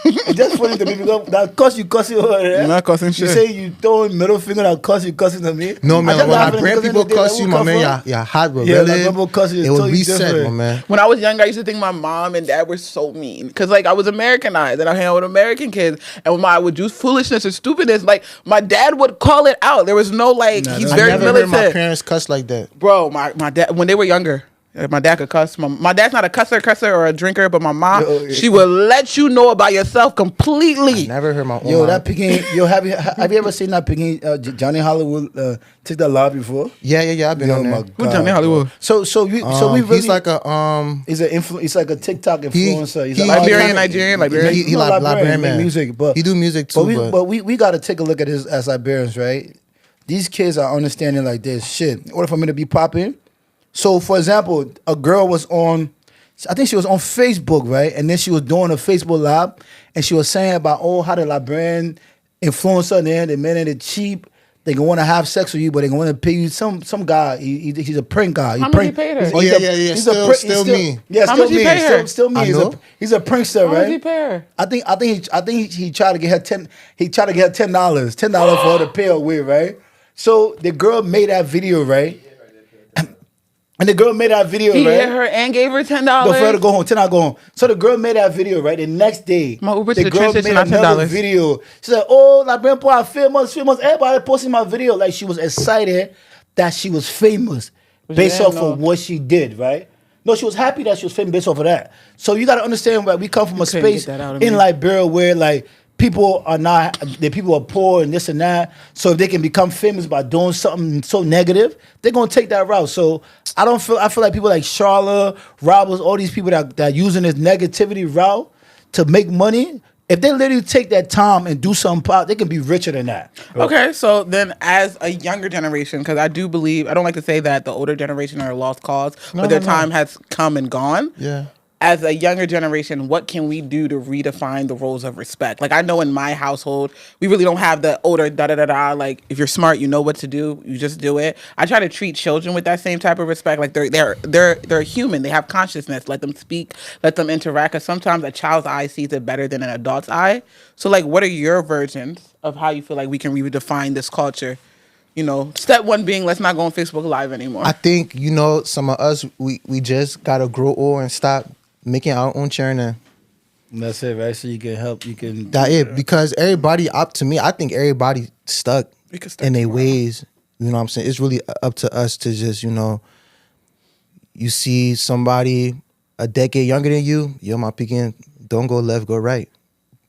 It's just funny to me because that cuss you over there. I'm not cussing You shit. say you throwing middle finger, that cuss you cussing to me. No, I man, just when laugh my at them grand because people in the day, cuss they you, will my come man, from. your heart will Yeah, really, like people cuss you, it will totally reset, different. my man. when I was younger, I used to think my mom and dad were so mean because, like, I was Americanized and I hang out with American kids. And when I would do foolishness or stupidness, like, my dad would call it out. There was no, like, he's I very never heard my militant. parents cuss like that. Bro, my dad, when they were younger, my dad could cuss. My dad's not a cusser or a drinker, but my mom, she will let you know about yourself completely. Never heard my own. Yo, mom. that Peking. Yo, have you ever seen that Peking? Johnny Hollywood take that live before? Yeah. I've been on there. Who Johnny Hollywood? So we really. He's like a He's He's like a TikTok influencer. He's he- a Liberian, Nigerian, Liberian. He No, Liberian make man. music, but he do music too. But we got to take a look at this as Liberians, right? These kids are understanding like this. Shit, in order for me to be popping. So, for example, a girl was on, I think she was on Facebook, right? And then she was doing a Facebook live, and she was saying about, how the Liberian influencer there, the men are cheap. They gonna want to have sex with you, but they gonna want to pay you some guy. He's a prank guy. How much he paid her? Oh, yeah. Still me. Yeah, How still much he me. pay her? Still me. I know. He's a prankster, How right? much he pay her? I think he tried to get her $10. He tried to get her $10 for her to pay away, right? So the girl made that video, right? And the girl made that video, He right? hit her and gave her $10. Go for her to go home. $10 go home. So the girl made that video, right? The next day, My Uber to the the girl train station, made not another $10. video. She said, "Oh, like grandpa, I'm famous. Everybody posting my video." Like she was excited that she was famous based didn't off know. of what she did, right? No, she was happy that she was famous based off of that. So you got to understand that we come from a couldn't space get that out of in me. Liberia where like people are not, the people are poor and this and that. So if they can become famous by doing something so negative, they're gonna take that route. So I feel like people like Charlotte, Roberts, all these people that using this negativity route to make money. If they literally take that time and do something, they can be richer than that. Okay, so then as a younger generation, because I do believe, I don't like to say that the older generation are a lost cause, but their time has come and gone. Yeah. As a younger generation, what can we do to redefine the roles of respect? Like, I know in my household, we really don't have the older da-da-da-da. Like, if you're smart, you know what to do. You just do it. I try to treat children with that same type of respect. Like, they're human. They have consciousness. Let them speak. Let them interact. Because sometimes a child's eye sees it better than an adult's eye. So, like, what are your versions of how you feel like we can redefine this culture? Step one being let's not go on Facebook Live anymore. I think some of us we just gotta grow old and stop making our own churn. And that's it, right? So you can help. You can. That it because everybody up to me. I think everybody stuck We could start in their tomorrow. ways. You know what I'm saying? It's really up to us to just you see somebody a decade younger than you. Yo, my pecan, don't go left, go right.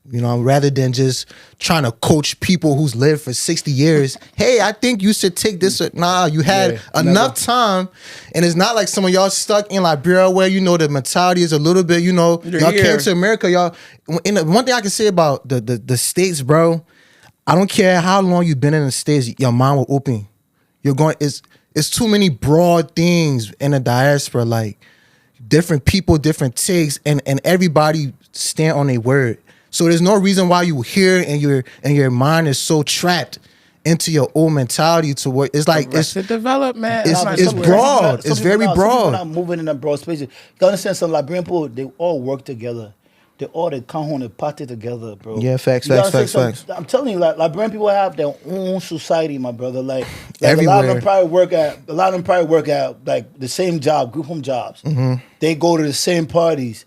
Rather than just trying to coach people who's lived for 60 years. Hey, I think you should take this. Nah, you had enough time. And it's not like some of y'all stuck in Liberia where, the mentality is a little bit, y'all here. came to America, y'all. One thing I can say about the States, bro, I don't care how long you've been in the States, your mind will open. It's too many broad things in the diaspora, like different people, different takes, and everybody stand on their word. So there's no reason why you here and your mind is so trapped into your old mentality to where it's like Arrested development. it's broad. It's very Some broad. people not moving in a broad space. You gotta understand, some Liberian people, they all work together. They come home and party together, bro. Yeah, facts. I'm telling you, like Liberian people have their own society, my brother. Like Everywhere. a lot of them probably work at like the same job, group home jobs. Mm-hmm. They go to the same parties.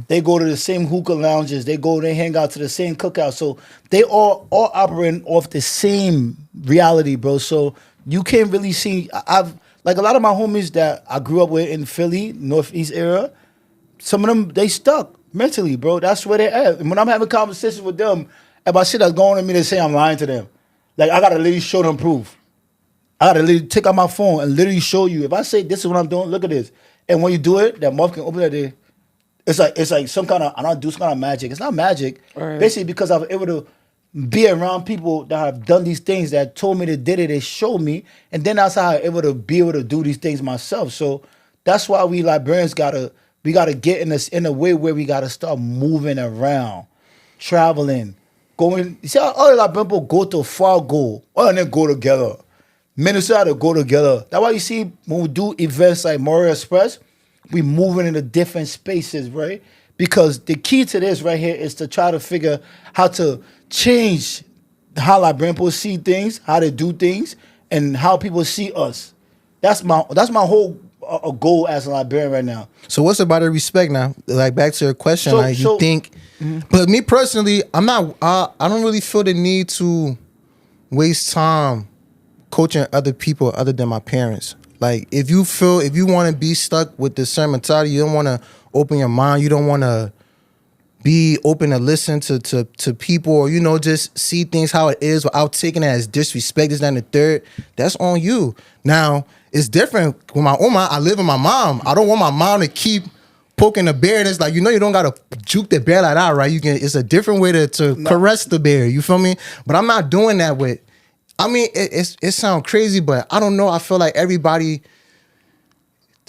They go to the same hookah lounges. They hang out to the same cookout. So they all operating off the same reality, bro. So you can't really see. I've like a lot of my homies that I grew up with in Philly, Northeast area. Some of them they stuck mentally, bro. That's where they at. And when I'm having conversations with them about shit that's going on in me, they say I'm lying to them. Like I gotta literally show them proof. I gotta literally take out my phone and literally show you. If I say this is what I'm doing, look at this. And when you do it, that mouth can open that day. It's like some kind of, I don't do some kind of magic. It's not magic. Right. Basically because I was able to be around people that have done these things, that told me they did it, they showed me, and then that's how I'm able to do these things myself. So that's why we Liberians gotta get in a way where we gotta start moving around, traveling, going. You see how all the Liberian people go to Fargo, and then go together. Minnesota go together. That's why you see when we do events like Maury Express, we moving into different spaces, right? Because the key to this right here is to try to figure how to change how Liberian people see things, how they do things, and how people see us. That's my whole goal as a Liberian right now. So what's about the respect now? Like back to your question, you think? But me personally, I'm not. I don't really feel the need to waste time coaching other people other than my parents. Like if you want to be stuck with the certain mentality, you don't want to open your mind, you don't want to be open to listen to people, or just see things how it is without taking it as disrespect, this, that, and the third. That's on you. Now it's different with my own mom. I live with my mom. I don't want my mom to keep poking the bear, and it's like, you don't gotta juke the bear like that, right? It's a different way to caress the bear. You feel me? But I'm not doing that with. I mean, it sounds crazy, but I don't know. I feel like everybody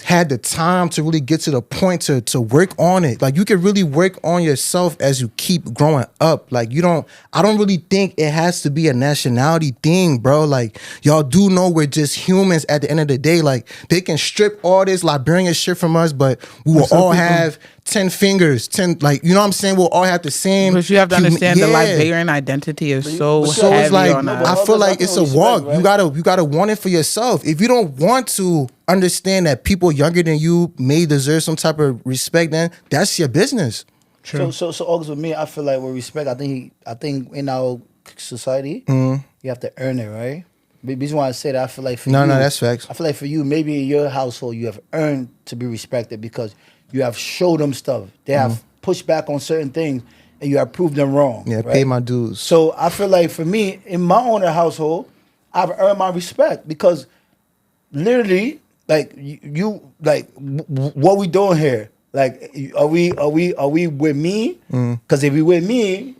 had the time to really get to the point to work on it. Like you can really work on yourself as you keep growing up. Like I don't really think it has to be a nationality thing, bro. Like y'all do know we're just humans at the end of the day. Like they can strip all this Liberian shit from us, but we will all have 10 fingers, 10, like, you know what I'm saying? We'll all have the same. But you have to understand the Liberian identity is so heavy it's like, on that. I feel like it's a walk. Right? You gotta want it for yourself. If you don't want to understand that people younger than you may deserve some type of respect, then that's your business. True. So August, with me, I feel like with respect, I think in our society, you have to earn it, right? The reason why I say that, I feel like for you, that's facts. I feel like for you, maybe in your household, you have earned to be respected because you have showed them stuff. They have pushed back on certain things, and you have proved them wrong. Yeah, right? pay my dues. So I feel like for me, in my own household, I've earned my respect because literally, like what we doing here? Like, are we with me? Because if we with me,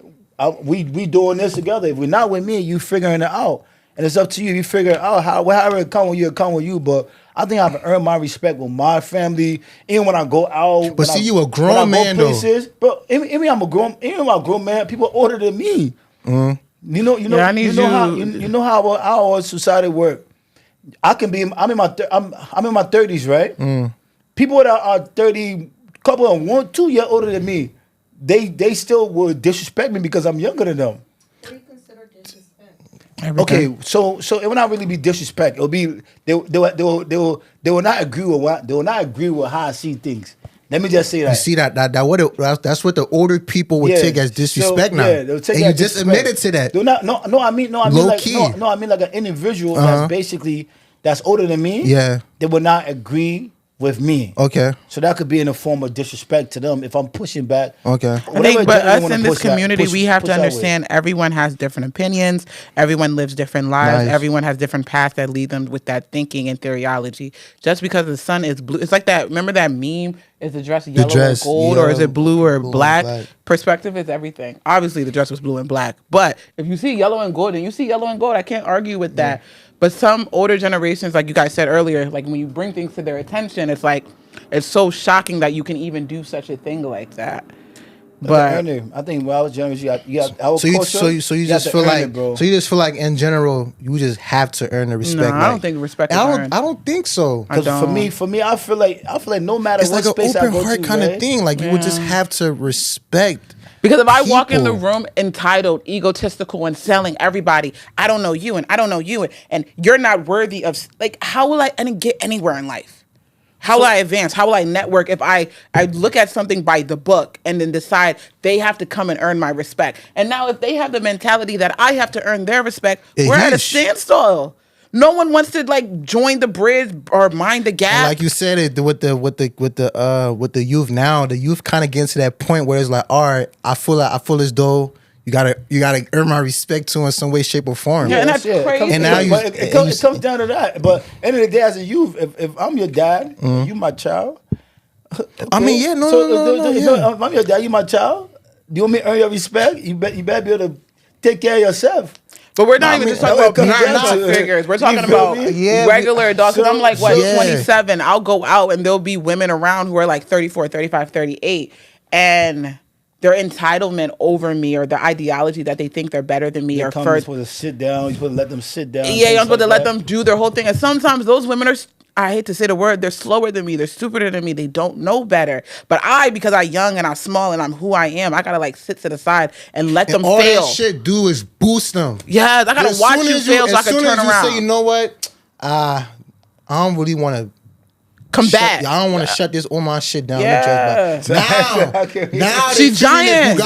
we doing this together. If we're not with me, you figuring it out, and it's up to you. You figure it out however it come with you, But I think I've earned my respect with my family, even when I go out. But see, you a grown man though. Bro, even I'm a grown man. People older than me. You know how our society work. I'm in my 30s, right? People that are 30, couple of 1-2 years older than me, they still will disrespect me because I'm younger than them. What do you consider disrespect? Okay, so it will not really be disrespect. It'll be they will not agree with how I see things. Let me just say that. You see that's what the older people would take as disrespect now. Yeah, they'll take and it you as just disrespect. admitted to that. I mean Low like key. I mean like an individual that's basically that's older than me. Yeah. They will not agree with me. Okay. So that could be in a form of disrespect to them if I'm pushing back. Okay. I think, but us in this community, we have to understand everyone has different opinions. Everyone lives different lives. Nice. Everyone has different paths that lead them with that thinking and theology. Just because the sun is blue, it's like that. Remember that meme? Is the dress yellow or gold, or is it blue or black? Perspective is everything. Obviously, the dress was blue and black. But if you see yellow and gold, and you see yellow and gold, I can't argue with that. But some older generations, like you guys said earlier, like when you bring things to their attention, it's like it's so shocking that you can even do such a thing like that. But I think when I was younger, you got our So you culture, just feel like so you just feel like in general you just have to earn the respect. no, I don't think respect is earned. I don't think so. Because for me, I feel like no matter It's what like space an I open go heart to, kind right? of thing. Like you would just have to respect. Because if I walk in the people. room entitled, egotistical, and selling everybody, I don't know you, and I don't know you, and you're not worthy of, like, how will I get anywhere in life? How will I advance? How will I network if I look at something by the book and then decide they have to come and earn my respect? And now if they have the mentality that I have to earn their respect, we're at a standstill. No one wants to like join the bridge or mind the gap. And like you said it with the youth now, the youth kind of gets to that point where it's like, all right, I feel as though you gotta earn my respect to in some way, shape, or form. Yeah, and that's crazy. And now it comes down to that. But end of the day, as a youth, if I'm your dad, you my child. Okay. I mean, yeah, no. If I'm your dad, you my child. Do you want me to earn your respect? You better be able to take care of yourself. But we're not even just talking about not figures. We're talking about regular adults. Because I'm like, 27? I'll go out and there'll be women around who are like 34, 35, 38. And their entitlement over me or the ideology that they think they're better than me or further. You're supposed to sit down. You're supposed to let them sit down. Yeah, you're supposed to let them do their whole thing. And sometimes those women are, I hate to say the word, they're slower than me. They're stupider than me. They don't know better. But because I'm young and I'm small and I'm who I am, I got to like sit to the side and let them all fail. All that shit do is boost them. Yeah, I got to watch you fail so I can turn around. Say, you know what? I don't really want to come back. I don't want to shut this all my shit down. Yeah. Now she's giant.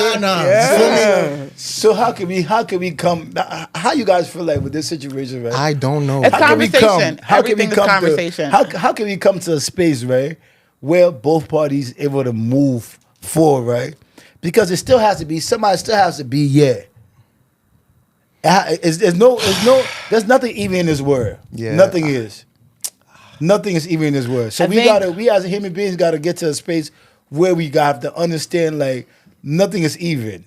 So how can we come? How you guys feel like with this situation, right? I don't know. It's conversation. Everything is conversation. How can we come to a space, right, where both parties able to move forward, right? Because it still has to be somebody still has to be There's nothing even in this world. Yeah. Nothing is. Nothing is even in this world. So we as human beings gotta get to a space where we have to understand like nothing is even.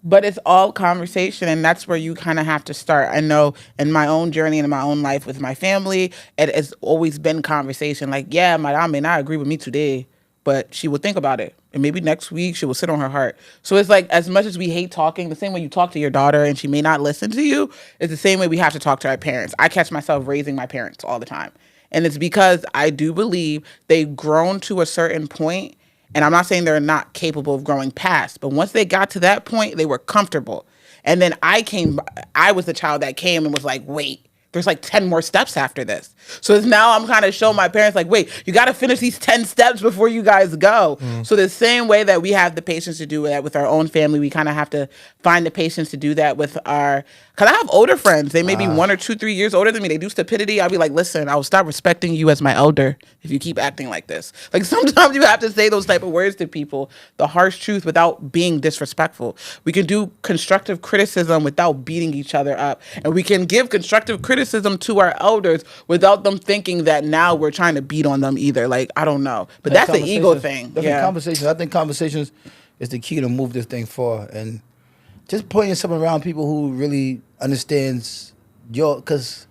But it's all conversation, and that's where you kind of have to start. I know in my own journey and in my own life with my family, it has always been conversation. Like, yeah, my mom may not agree with me today, but she will think about it. And maybe next week she will sit on her heart. So it's like, as much as we hate talking, the same way you talk to your daughter and she may not listen to you, it's the same way we have to talk to our parents. I catch myself raising my parents all the time. And it's because I do believe they've grown to a certain point, and I'm not saying they're not capable of growing past, but once they got to that point, they were comfortable. And then I was the child that came and was like, wait, there's like 10 more steps after this. So now I'm kind of showing my parents like, wait, you got to finish these 10 steps before you guys go. So the same way that we have the patience to do that with our own family, we kind of have to find the patience to do that with because I have older friends. They may be 1 or 2, 3 years older than me. They do stupidity. I'll be like, listen, I will stop respecting you as my elder if you keep acting like this. Like sometimes you have to say those type of words to people, the harsh truth without being disrespectful. We can do constructive criticism without beating each other up. And we can give constructive criticism to our elders without them thinking that now we're trying to beat on them either. Like, I don't know. But that's the ego thing. Conversations. I think conversations is the key to move this thing forward. And just putting yourself around people who really understands because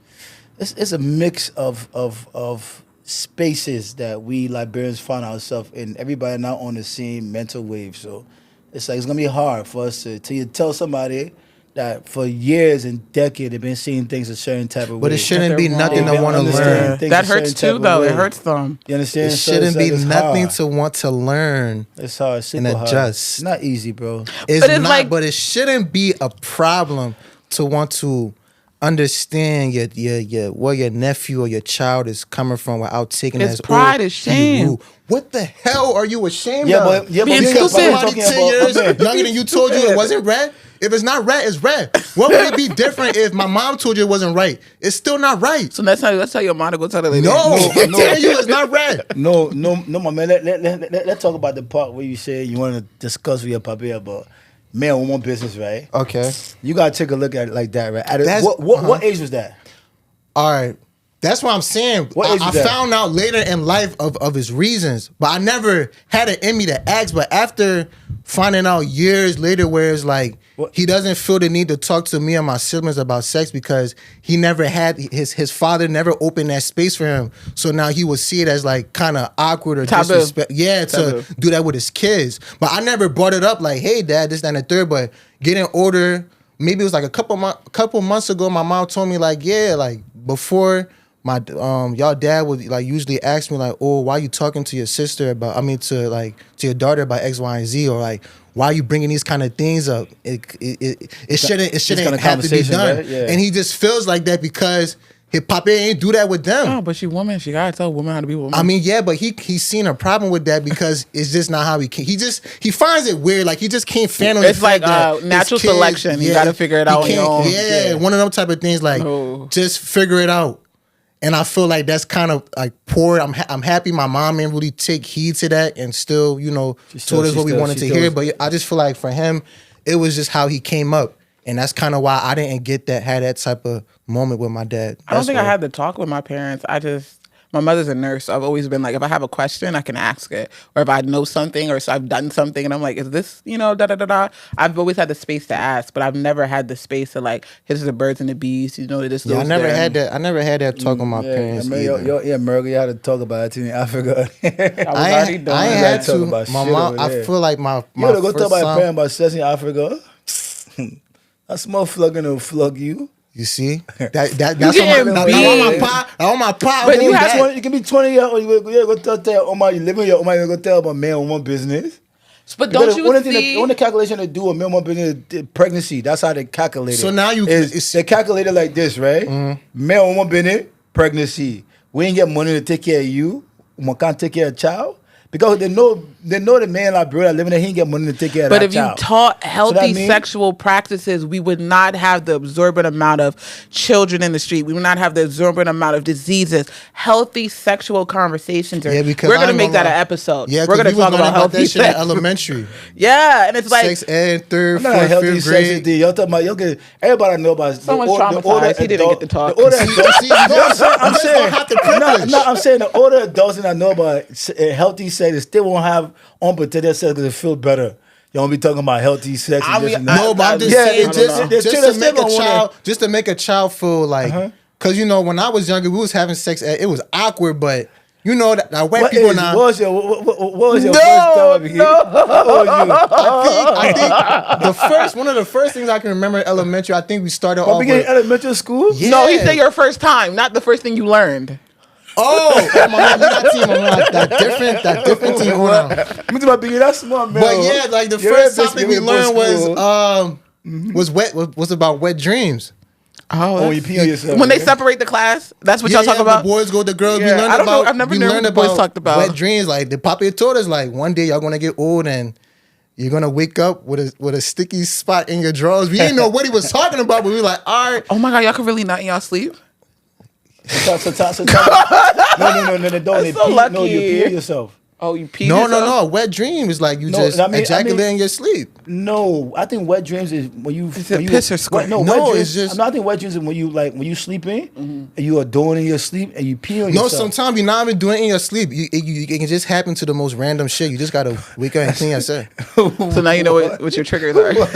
it's a mix of spaces that we Liberians find ourselves in. Everybody not on the same mental wave. So it's like it's going to be hard for us to tell somebody that for years and decades they've been seeing things a certain type of way. But it shouldn't be nothing to want to learn. That hurts too, though. It hurts them. You understand? It shouldn't be nothing to want to learn. It's hard. It's and adjust. Hard. It's not easy, bro. It's not, but it shouldn't be a problem to want to understand your where your nephew or your child is coming from without taking it It's as pride, oh, it's shame. he rude. What the hell are you ashamed Yeah, of? but yeah, Being but stupid. Somebody 10 years okay. younger than you told you it wasn't red. If it's not red, it's red. What would it be different if my mom told you it wasn't right? It's still not right. So let's tell your mom to go tell the lady. No, I'm no. telling you, it's not red. No, my man. Let's talk about the part where you say you want to discuss with your papi about man woman business, right? Okay. You gotta take a look at it like that, right? That's- What age was that? All right. That's what I'm saying. What age I was that? found out later in life of his reasons, but I never had it in me to ask. But after finding out years later, where it's like What? he doesn't feel the need to talk to me and my siblings about sex because he never had his father never opened that space for him. So now he would see it as like kind of awkward or Taboo. disrespect. Yeah, Taboo. to do that with his kids. But I never brought it up like, hey, dad, this, that, and the third. But getting older, maybe it was like a couple months ago, my mom told me like, yeah, like before. My y'all dad would like usually ask me like, oh, why you talking to your sister about? I mean, to your daughter about X, Y, and Z, or like, why are you bringing these kind of things up? It shouldn't kind of have to be conversation, done. right? Yeah. And he just feels like that because his papa ain't do that with them. Oh, but she woman. She gotta tell women how to be woman. I mean, yeah, but he's seen a problem with that because it's just not how he can. He finds it weird. Like he just can't fan on. It's the fact like, that his natural kids- selection. You gotta figure it he out on your can't- own. Yeah, one of them type of things. Like No. just figure it out. And I feel like that's kind of like poor. I'm happy my mom didn't really take heed to that and still, told us what we wanted to hear. But I just feel like for him, it was just how he came up. And that's kind of why I didn't had that type of moment with my dad. I don't That's think all. I had to talk with my parents. My mother's a nurse. So I've always been like, if I have a question, I can ask it. Or if I know something or so I've done something and I'm like, is this, da da da da. I've always had the space to ask, but I've never had the space to like, here's the birds and the bees, this Yeah, I goes never there. had that. I never had that talk with my parents. Either. America, you had to talk about it too in Africa. I was I already ain't doing had that. Talk to. about My shit mom. over I there. feel like my You gotta go first talk about your son- parents about sex in Africa. That small flug gonna flug you. You see that's getting what beat. I want my pie. But you want have that. You can be 20 years old. You go tell Omar you live in your Omar. You go tell about man woman business. But don't you see? When the calculation they do a man woman business pregnancy, that's how they calculate it. So now they calculate it like this, right? Man woman business pregnancy. We ain't get money to take care of you. We can't take care of a child. Because they know the man like bro that living there, he ain't get money to take care of But that if child. you taught healthy that mean- sexual practices, we would not have the absorbent amount of children in the street. We would not have the absorbent amount of diseases. Healthy sexual conversations. Because We're I gonna ain't make that lie. an episode. Yeah, we're gonna we was talk learning about healthy that shit in sex. elementary. Yeah, and it's like Sex ed, third, I'm not a fourth, healthy fifth sex grade. thing. Y'all talking about everybody know about Someone's the traumatized. He didn't get to talk. The older See, adults, you don't have the privilege. I'm saying the older adults that know about healthy sex, they still won't have unprotected sex because they feel better. You don't be talking about healthy sex. I And this mean, and that. No, but I'm just Yeah, saying, they- they- just they to make still a don't wanna- child, just to make a child feel like, because when I was younger, we was having sex. It was awkward, but that white people now. What was your first time? I think one of the first things I can remember in elementary. I think we started off Beginning with. elementary school? Yeah. no, he said your first time, not the first thing you learned. Oh, my mom, that team, I'm like that different team. Hold on. I'm talking about beginning. That's smart, man. But yeah, like the You're first a bitch topic we giving learned boys was about wet dreams. Oh, you pee on yourself. When they separate the class, that's what Yeah, y'all talk about. The boys go, the girls. Yeah, We learned I don't know. about. I've never we known learned what the boys talked about. wet dreams. Like the papa told us, like one day y'all gonna get old and you're gonna wake up with a sticky spot in your drawers. We didn't know what he was talking about, but we were like, all right. Oh my god, y'all can really nut in y'all sleep. So no, don't. That's so lucky. No, you pee on yourself. Oh, you pee. No. Wet dream is like you No, just I mean- ejaculate in your sleep. No, I think wet dreams is when you. Is it when you piss or squirt? No, No, wet dreams, it's just- I think wet dreams is when you sleeping and you are doing in your sleep and you pee on No, yourself. sometimes you're not even doing it in your sleep. It can just happen to the most random shit. You just gotta wake up and clean yourself. So now you know what your triggers are. I don't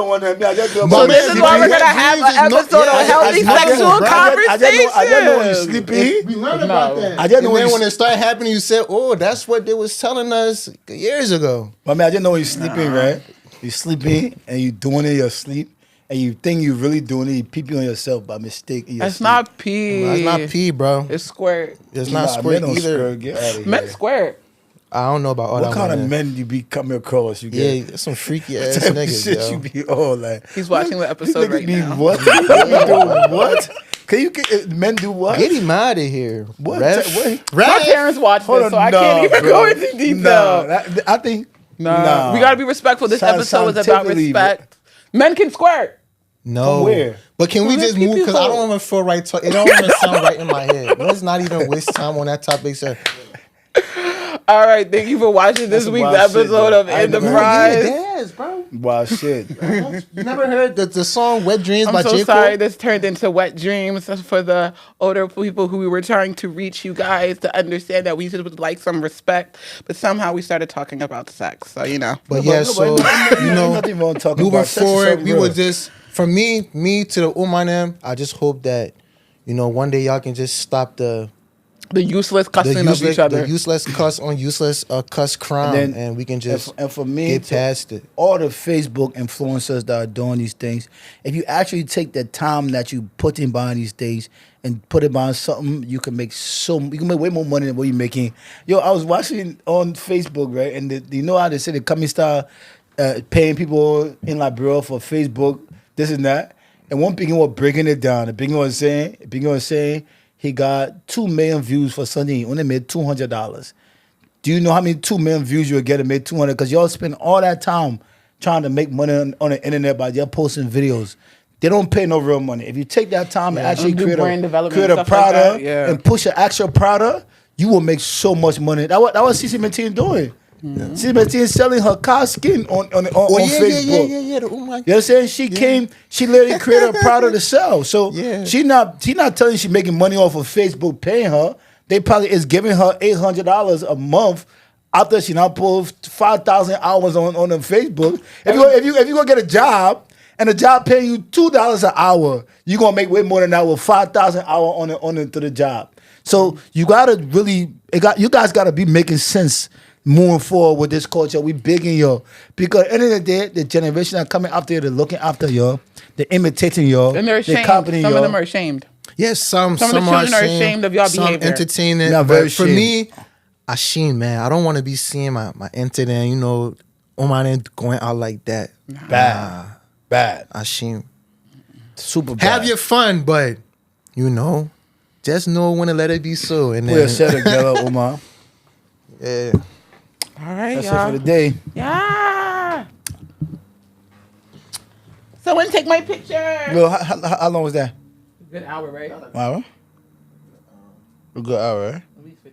want that. I just do So So man, this is why we're gonna have an episode on healthy sexual conversations. I just know when you sleeping. We learned about that. I just And know then when when you- it started happening, you said, "Oh, that's what they was telling us years ago." I mean, I just know when you're sleeping, right? You're sleeping and you doing it in your sleep, and you think you really doing it. You pee on yourself by mistake. In your That's sleep. not pee. That's not pee, bro. It's squirt. It's not Nah, squirt men don't either. squirt. Get out of here. Men squirt. I don't know about all What that. kind of women. men you be coming across? You Yeah, get that's some freaky ass type of niggas, shit yo. you be all like. He's watching the These episode niggas right be now. what? They do what? Men do what? Get him out of here. What? Ref. What? My Ref. parents watch Hold this, on, so I nah, can't even bro. go into detail. Nah, I think. Nah. We gotta be respectful. This episode is about Scientifically, respect. Men can squirt. No. From where? But can we From just the move? Because I people. don't even feel right. It don't even sound right in my head. Let's not even waste time on that topic, sir. All right, thank you for watching this That's week's wild shit, episode bro. of I never- Enterprise. Yes, bro. Wow, shit. You never heard the song "Wet Dreams" I'm by so J. Cole? sorry this turned into wet dreams for the older people who we were trying to reach you guys to understand that we just would like some respect, but somehow we started talking about sex. So, you know. But yeah, so you know, nothing wrong talking moving about sex is forward, something we real. would just for me to the them. I just hope that one day y'all can just stop the The useless cussing of each other. the useless cuss on useless cuss crime, And and, then- we can just and for me, get past it. all the Facebook influencers that are doing these things, if you actually take the time that you put in behind these things and put it behind something, you can make way more money than what you're making. Yo, I was watching on Facebook, right? And you know how they say the company start paying people in Liberia for Facebook, this and that. And one people was breaking it down. The big one was saying he got 2 million views for Sunday. He only made $200. Do you know how many 2 million views you would get and made 200? Because y'all spend all that time trying to make money on the internet by just posting videos. They don't pay no real money. If you take that time and actually Do create brand development create and a stuff like that, product yeah. and push an actual product, you will make so much money. That what CC Martin doing. CC Martin selling her car skin on Facebook. Yeah. Oh my. You know what I'm saying? She literally created a product to sell. So Yeah. she not telling you she's making money off of Facebook paying her. They probably is giving her $800 a month after she now pulled 5,000 hours on the Facebook. If you go get a job and a job paying you $2 an hour, you're gonna make way more than that with 5,000 hours on the job. So you gotta really you guys gotta be making sense moving forward with this culture. We begging y'all. Because at the end of the day, the generation that coming after you, they're looking after y'all, they're imitating y'all, And they're ashamed. copying Some y'all. of them are ashamed. Yes, some of the children are ashamed of y'all some behavior. entertaining. Yeah, very but for ashamed. me, ashamed, man. I don't want to be seeing my internet, on my end going out like that. Bad. Ashamed. Super bad. Have your fun, but just know when to let it be so. And Put then, yourself together, Omar. yeah. All right, That's y'all. it for the day. Yeah. Someone take my picture. Well, how long was that? Good hour, right? Hour? A good hour, right? At least 15.